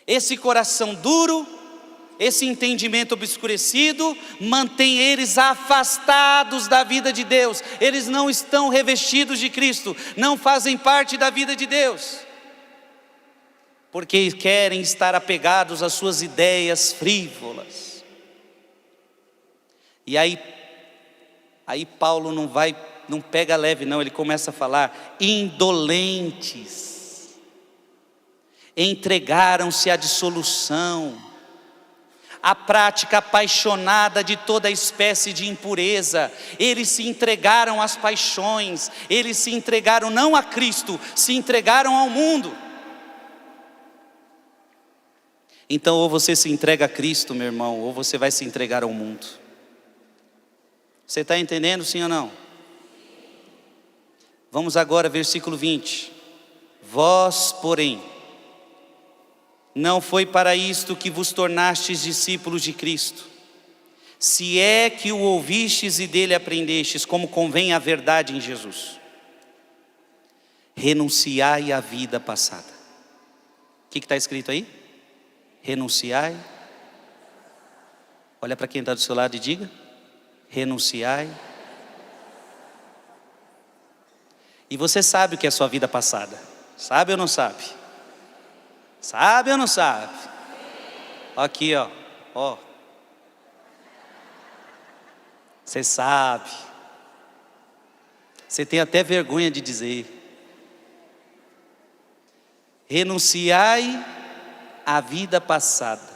Esse coração duro, esse entendimento obscurecido, mantém eles afastados da vida de Deus. Eles não estão revestidos de Cristo, não fazem parte da vida de Deus, porque querem estar apegados às suas ideias frívolas. E aí Aí Paulo não pega leve não, ele começa a falar, indolentes, entregaram-se à dissolução, a prática apaixonada de toda espécie de impureza. Eles se entregaram às paixões, eles se entregaram não a Cristo, se entregaram ao mundo. Então ou você se entrega a Cristo, meu irmão, ou você vai se entregar ao mundo. Você está entendendo, sim ou não? Vamos agora, versículo 20. Vós, porém, não foi para isto que vos tornastes discípulos de Cristo, se é que o ouvistes e dele aprendestes, como convém a verdade em Jesus. Renunciai à vida passada. O que está escrito aí? Renunciai. Olha para quem está do seu lado e diga: renunciai. E você sabe o que é a sua vida passada? Sabe ou não sabe? Sabe ou não sabe? Aqui, ó. Você sabe. Você tem até vergonha de dizer. Renunciai à vida passada,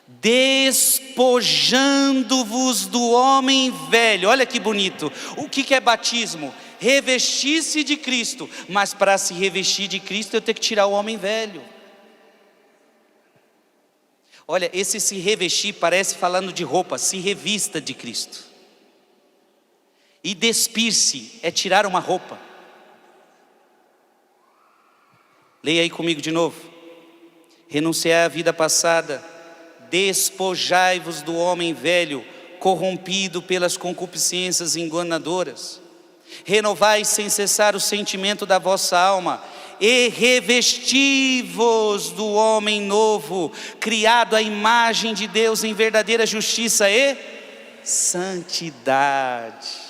despojando-vos do homem velho. Olha que bonito. O que é batismo? Revestir-se de Cristo. Mas para se revestir de Cristo eu tenho que tirar o homem velho. Olha, esse se revestir parece falando de roupa. Se revista de Cristo. E despir-se é tirar uma roupa. Leia aí comigo de novo. Renunciai à vida passada, despojai-vos do homem velho, corrompido pelas concupiscências enganadoras. Renovai sem cessar o sentimento da vossa alma, e revesti-vos do homem novo, criado à imagem de Deus em verdadeira justiça e santidade.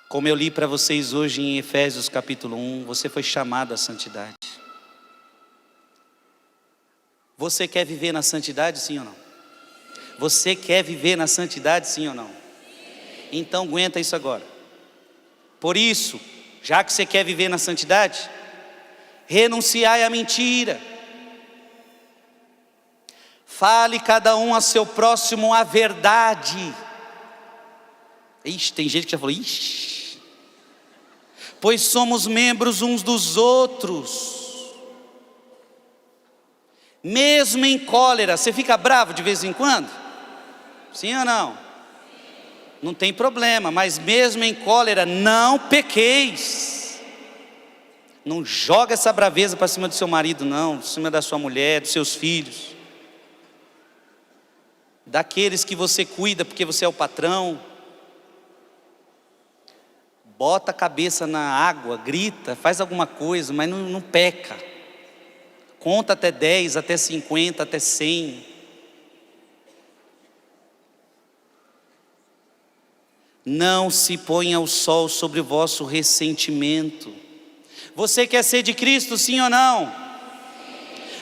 Como eu li para vocês hoje em Efésios capítulo 1, você foi chamado à santidade. Você quer viver na santidade, sim ou não? Você quer viver na santidade, sim ou não? Então aguenta isso agora. Por isso, já que você quer viver na santidade, renunciai à mentira. Fale cada um a seu próximo a verdade. Ixi, tem gente que já falou, ixi. Pois somos membros uns dos outros. Mesmo em cólera, você fica bravo de vez em quando? Sim ou não? Não tem problema, mas mesmo em cólera, não pequeis. Não joga essa braveza para cima do seu marido, não, para cima da sua mulher, dos seus filhos, daqueles que você cuida porque você é o patrão. Bota a cabeça na água, grita, faz alguma coisa, mas não peca. Conta até 10, até 50, até 100. Não se ponha o sol sobre o vosso ressentimento. Você quer ser de Cristo, sim ou não?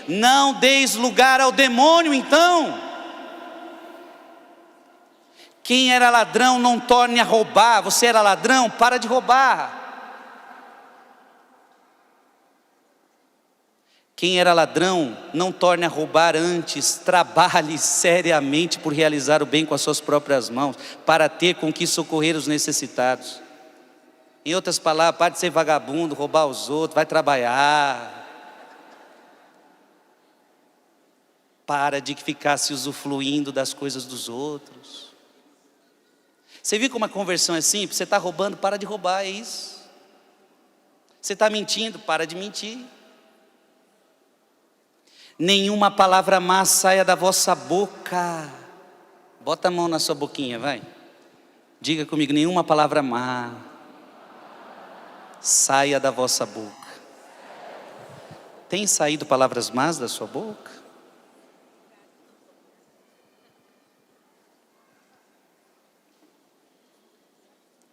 Não deis lugar ao demônio, então. Quem era ladrão não torne a roubar. Você era ladrão, para de roubar. Quem era ladrão, não torne a roubar antes, trabalhe seriamente por realizar o bem com as suas próprias mãos, para ter com que socorrer os necessitados. Em outras palavras, pare de ser vagabundo, roubar os outros, vai trabalhar. Para de ficar se usufruindo das coisas dos outros. Você viu como a conversão é simples? Você está roubando, para de roubar, é isso. Você está mentindo, para de mentir. Nenhuma palavra má saia da vossa boca. Bota a mão na sua boquinha, vai. Diga comigo, nenhuma palavra má saia da vossa boca. Tem saído palavras más da sua boca?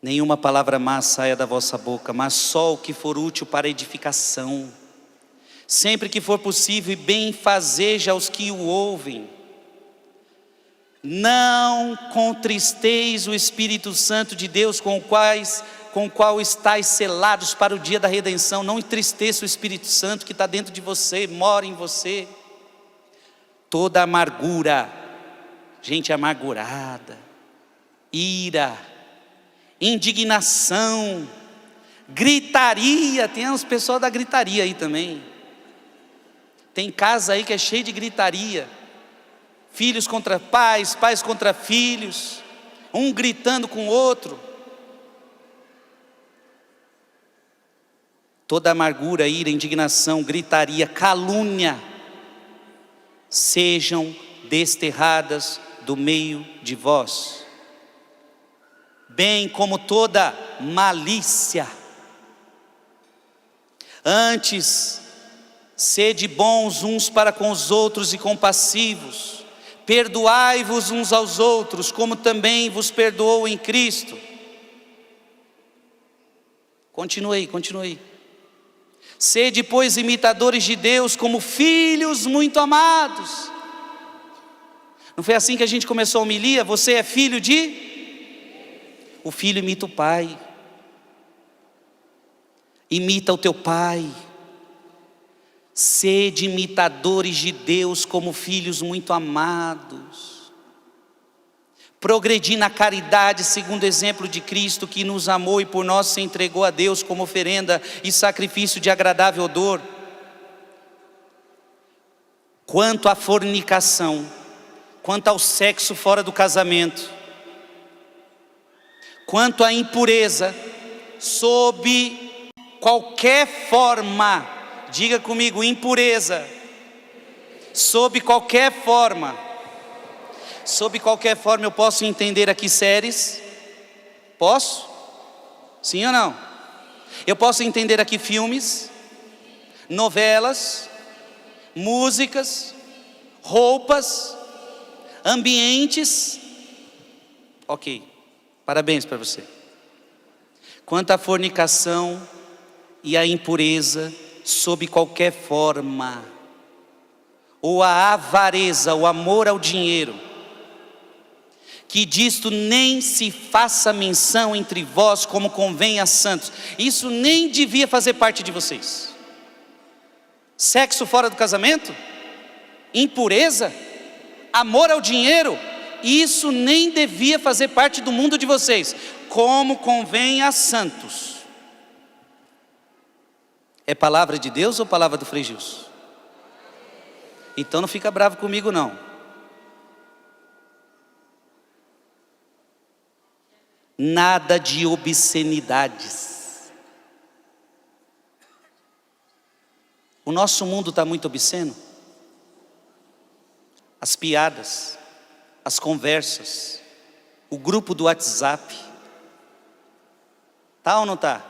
Nenhuma palavra má saia da vossa boca, mas só o que for útil para edificação, sempre que for possível, e bem fazeja aos que o ouvem. Não contristeis o Espírito Santo de Deus, com o qual estáis selados para o dia da redenção. Não entristeça o Espírito Santo que está dentro de você, mora em você. Toda amargura, gente amargurada, ira, indignação, gritaria. Tem uns pessoal da gritaria aí também. Tem casa aí que é cheio de gritaria. Filhos contra pais, pais contra filhos, um gritando com o outro. Toda amargura, ira, indignação, gritaria, calúnia, sejam desterradas do meio de vós, bem como toda malícia. Antes, sede bons uns para com os outros e compassivos, perdoai-vos uns aos outros, como também vos perdoou em Cristo. Continue. Sede, pois, imitadores de Deus, como filhos muito amados. Não foi assim que a gente começou a homilia? Você é filho de? O filho imita o pai. Imita o teu pai. Sede imitadores de Deus como filhos muito amados. Progredir na caridade segundo o exemplo de Cristo, que nos amou e por nós se entregou a Deus como oferenda e sacrifício de agradável odor. Quanto à fornicação, quanto ao sexo fora do casamento, quanto à impureza, sob qualquer forma, diga comigo, impureza, sob qualquer forma. Sob qualquer forma eu posso entender aqui séries? Posso? Sim ou não? Eu posso entender aqui filmes, novelas, músicas, roupas, ambientes. Ok, parabéns para você. Quanto à fornicação e à impureza, sob qualquer forma, ou a avareza, o amor ao dinheiro, que disto nem se faça menção entre vós, como convém a santos. Isso nem devia fazer parte de vocês. Sexo fora do casamento, impureza, amor ao dinheiro, isso nem devia fazer parte do mundo de vocês, como convém a santos. É palavra de Deus ou palavra do Frei Gilson? Então não fica bravo comigo não. Nada de obscenidades. O nosso mundo está muito obsceno. As piadas, as conversas, o grupo do WhatsApp. Tá ou não tá?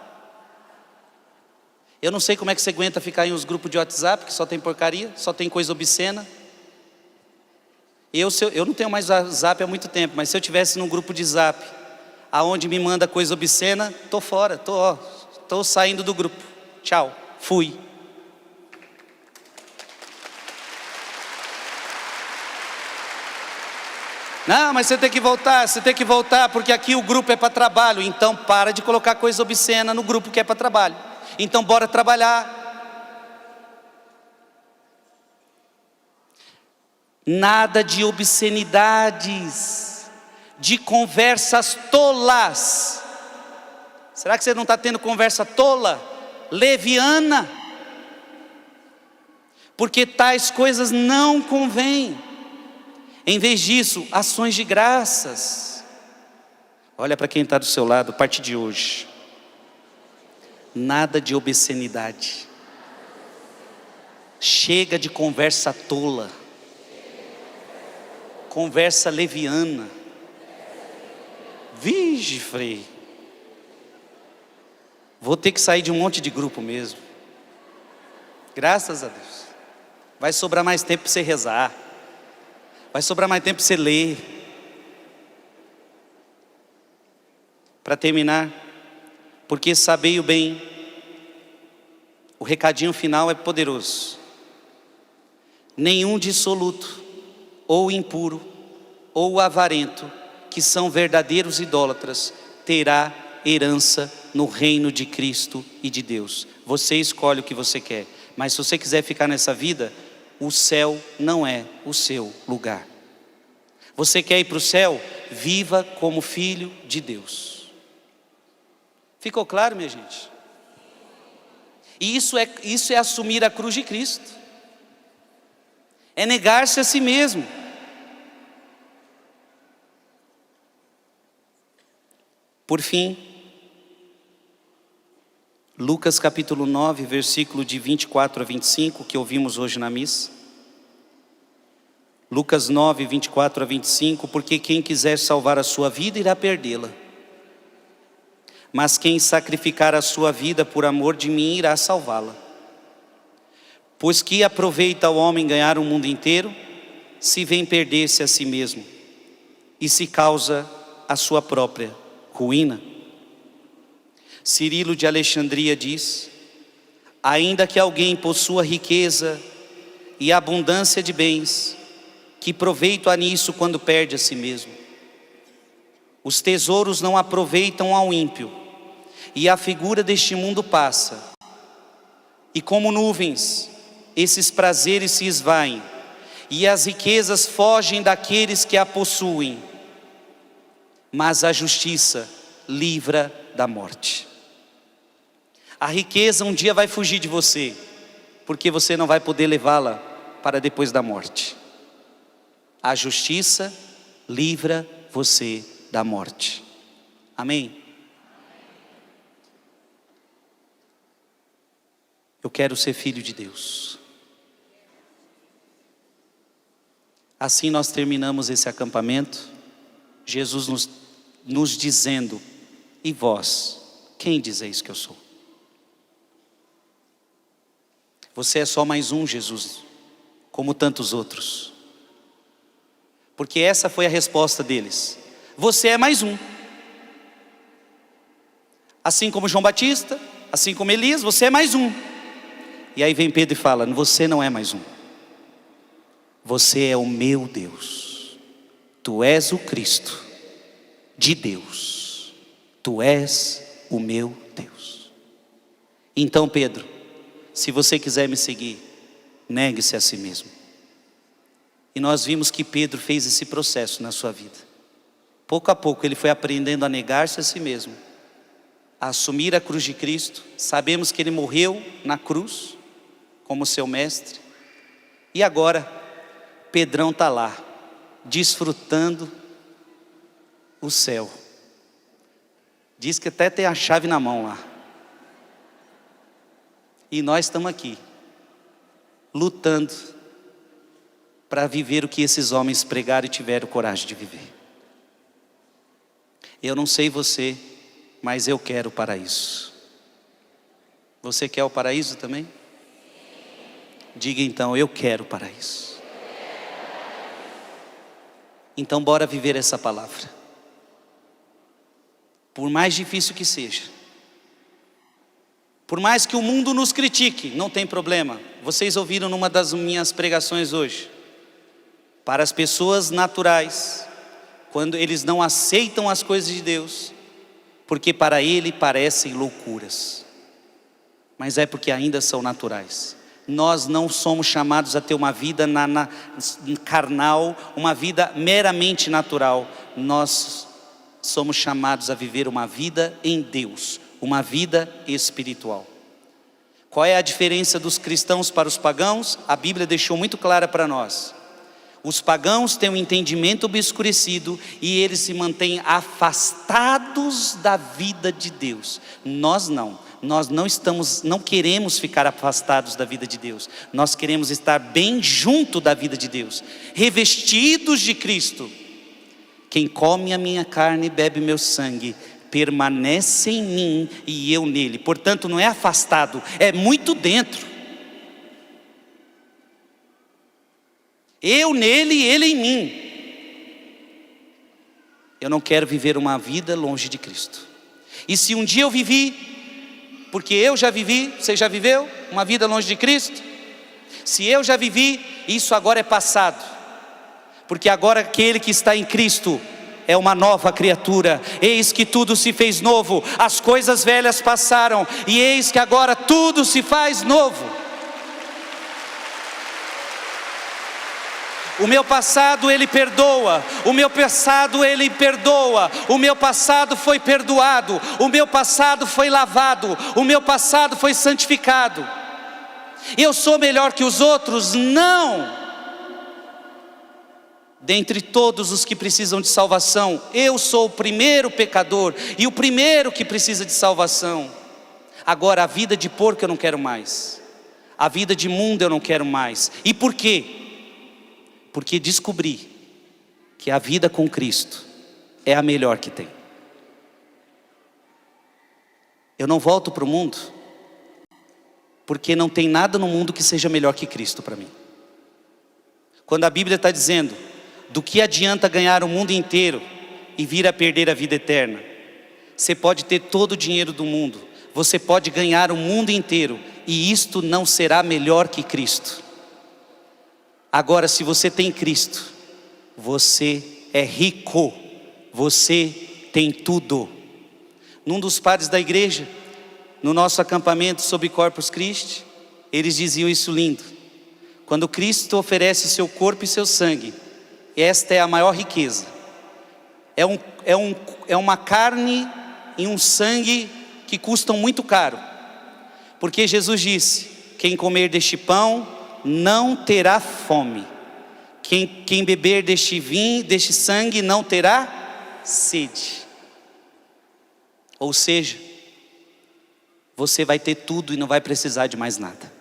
Eu não sei como é que você aguenta ficar em uns grupos de WhatsApp que só tem porcaria, só tem coisa obscena. Eu não tenho mais WhatsApp há muito tempo, mas se eu tivesse num grupo de Zap aonde me manda coisa obscena, tô fora, tô saindo do grupo. Tchau, fui. Não, mas você tem que voltar, porque aqui o grupo é para trabalho. Então para de colocar coisa obscena no grupo que é para trabalho. Então bora trabalhar. Nada de obscenidades, de conversas tolas. Será que você não está tendo conversa tola, leviana? Porque tais coisas não convêm. Em vez disso, ações de graças. Olha para quem está do seu lado, a partir de hoje. Nada de obscenidade. Chega de conversa tola, conversa leviana. Vige, Frei, vou ter que sair de um monte de grupo mesmo. Graças a Deus. Vai sobrar mais tempo para você rezar. Vai sobrar mais tempo para você ler. Para terminar, porque sabei o bem, o recadinho final é poderoso. Nenhum dissoluto ou impuro ou o avarento, que são verdadeiros idólatras, terá herança no reino de Cristo e de Deus. Você escolhe o que você quer, mas se você quiser ficar nessa vida, o céu não é o seu lugar. Você quer ir para o céu? Viva como filho de Deus. Ficou claro, minha gente? E isso é assumir a cruz de Cristo. É negar-se a si mesmo. Por fim, Lucas capítulo 9, versículo de 24 a 25, que ouvimos hoje na missa. Lucas 9, 24 a 25, porque quem quiser salvar a sua vida irá perdê-la. Mas quem sacrificar a sua vida por amor de mim irá salvá-la. Pois que aproveita o homem ganhar o mundo inteiro, se vem perder-se a si mesmo, e se causa a sua própria ruína? Cirilo de Alexandria diz: ainda que alguém possua riqueza e abundância de bens, que proveito há nisso quando perde a si mesmo? Os tesouros não aproveitam ao ímpio, e a figura deste mundo passa, e como nuvens, esses prazeres se esvaem, e as riquezas fogem daqueles que a possuem, mas a justiça livra da morte. A riqueza um dia vai fugir de você, porque você não vai poder levá-la para depois da morte. A justiça livra você da morte. Amém? Eu quero ser filho de Deus. Assim nós terminamos esse acampamento, Jesus nos dizendo: e vós, quem dizeis que eu sou? Você é só mais um, Jesus, como tantos outros. Porque essa foi a resposta deles: você é mais um. Assim como João Batista, assim como Elias, você é mais um. E aí vem Pedro e fala: você não é mais um. Você é o meu Deus. Tu és o Cristo de Deus. Tu és o meu Deus. Então, Pedro, se você quiser me seguir, negue-se a si mesmo. E nós vimos que Pedro fez esse processo na sua vida. Pouco a pouco ele foi aprendendo a negar-se a si mesmo, a assumir a cruz de Cristo. Sabemos que ele morreu na cruz como seu mestre. E agora Pedrão está lá, desfrutando o céu. Diz que até tem a chave na mão lá. E nós estamos aqui, lutando para viver o que esses homens pregaram e tiveram coragem de viver. Eu não sei você, mas eu quero o paraíso. Você quer o paraíso também? Diga então: eu quero o paraíso. Então bora viver essa palavra. Por mais difícil que seja, por mais que o mundo nos critique, não tem problema. Vocês ouviram numa das minhas pregações hoje: para as pessoas naturais, quando eles não aceitam as coisas de Deus, porque para ele parecem loucuras, mas é porque ainda são naturais. Nós não somos chamados a ter uma vida carnal, uma vida meramente natural. Nós somos chamados a viver uma vida em Deus, uma vida espiritual. Qual é a diferença dos cristãos para os pagãos? A Bíblia deixou muito clara para nós. Os pagãos têm um entendimento obscurecido e eles se mantêm afastados da vida de Deus. Nós não. Nós não queremos ficar afastados da vida de Deus. Nós queremos estar bem junto da vida de Deus, revestidos de Cristo. Quem come a minha carne e bebe meu sangue permanece em mim e eu nele. Portanto, não é afastado, é muito dentro. Eu nele e ele em mim. Eu não quero viver uma vida longe de Cristo. E se um dia eu vivi, porque eu já vivi, você já viveu uma vida longe de Cristo? Se eu já vivi, isso agora é passado. porque agora aquele que está em Cristo é uma nova criatura. Eis que tudo se fez novo, as coisas velhas passaram, e eis que agora tudo se faz novo. O meu passado Ele perdoa, o meu passado Ele perdoa, o meu passado foi perdoado, o meu passado foi lavado, o meu passado foi santificado. Eu sou melhor que os outros? Não! Dentre todos os que precisam de salvação, eu sou o primeiro pecador e o primeiro que precisa de salvação. Agora, a vida de porco eu não quero mais, a vida de mundo eu não quero mais. E por quê? Porque descobri que a vida com Cristo é a melhor que tem. Eu não volto para o mundo, porque não tem nada no mundo que seja melhor que Cristo para mim. Quando a Bíblia está dizendo, do que adianta ganhar o mundo inteiro e vir a perder a vida eterna? Você pode ter todo o dinheiro do mundo, você pode ganhar o mundo inteiro, e isto não será melhor que Cristo. Agora, se você tem Cristo, você é rico, você tem tudo. Num dos padres da igreja, no nosso acampamento sob Corpus Christi, eles diziam isso lindo: quando Cristo oferece o seu corpo e seu sangue, esta é a maior riqueza. É uma carne e um sangue que custam muito caro, porque Jesus disse: quem comer deste pão não terá fome, quem beber deste vinho, deste sangue, não terá sede. Ou seja, você vai ter tudo e não vai precisar de mais nada.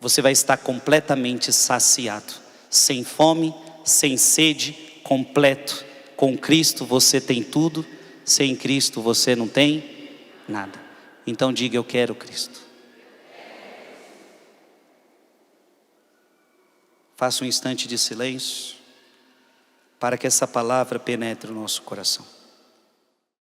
Você vai estar completamente saciado, sem fome, sem sede, completo. Com Cristo você tem tudo, sem Cristo você não tem nada. Então diga: eu quero Cristo. Faça um instante de silêncio para que essa palavra penetre o nosso coração.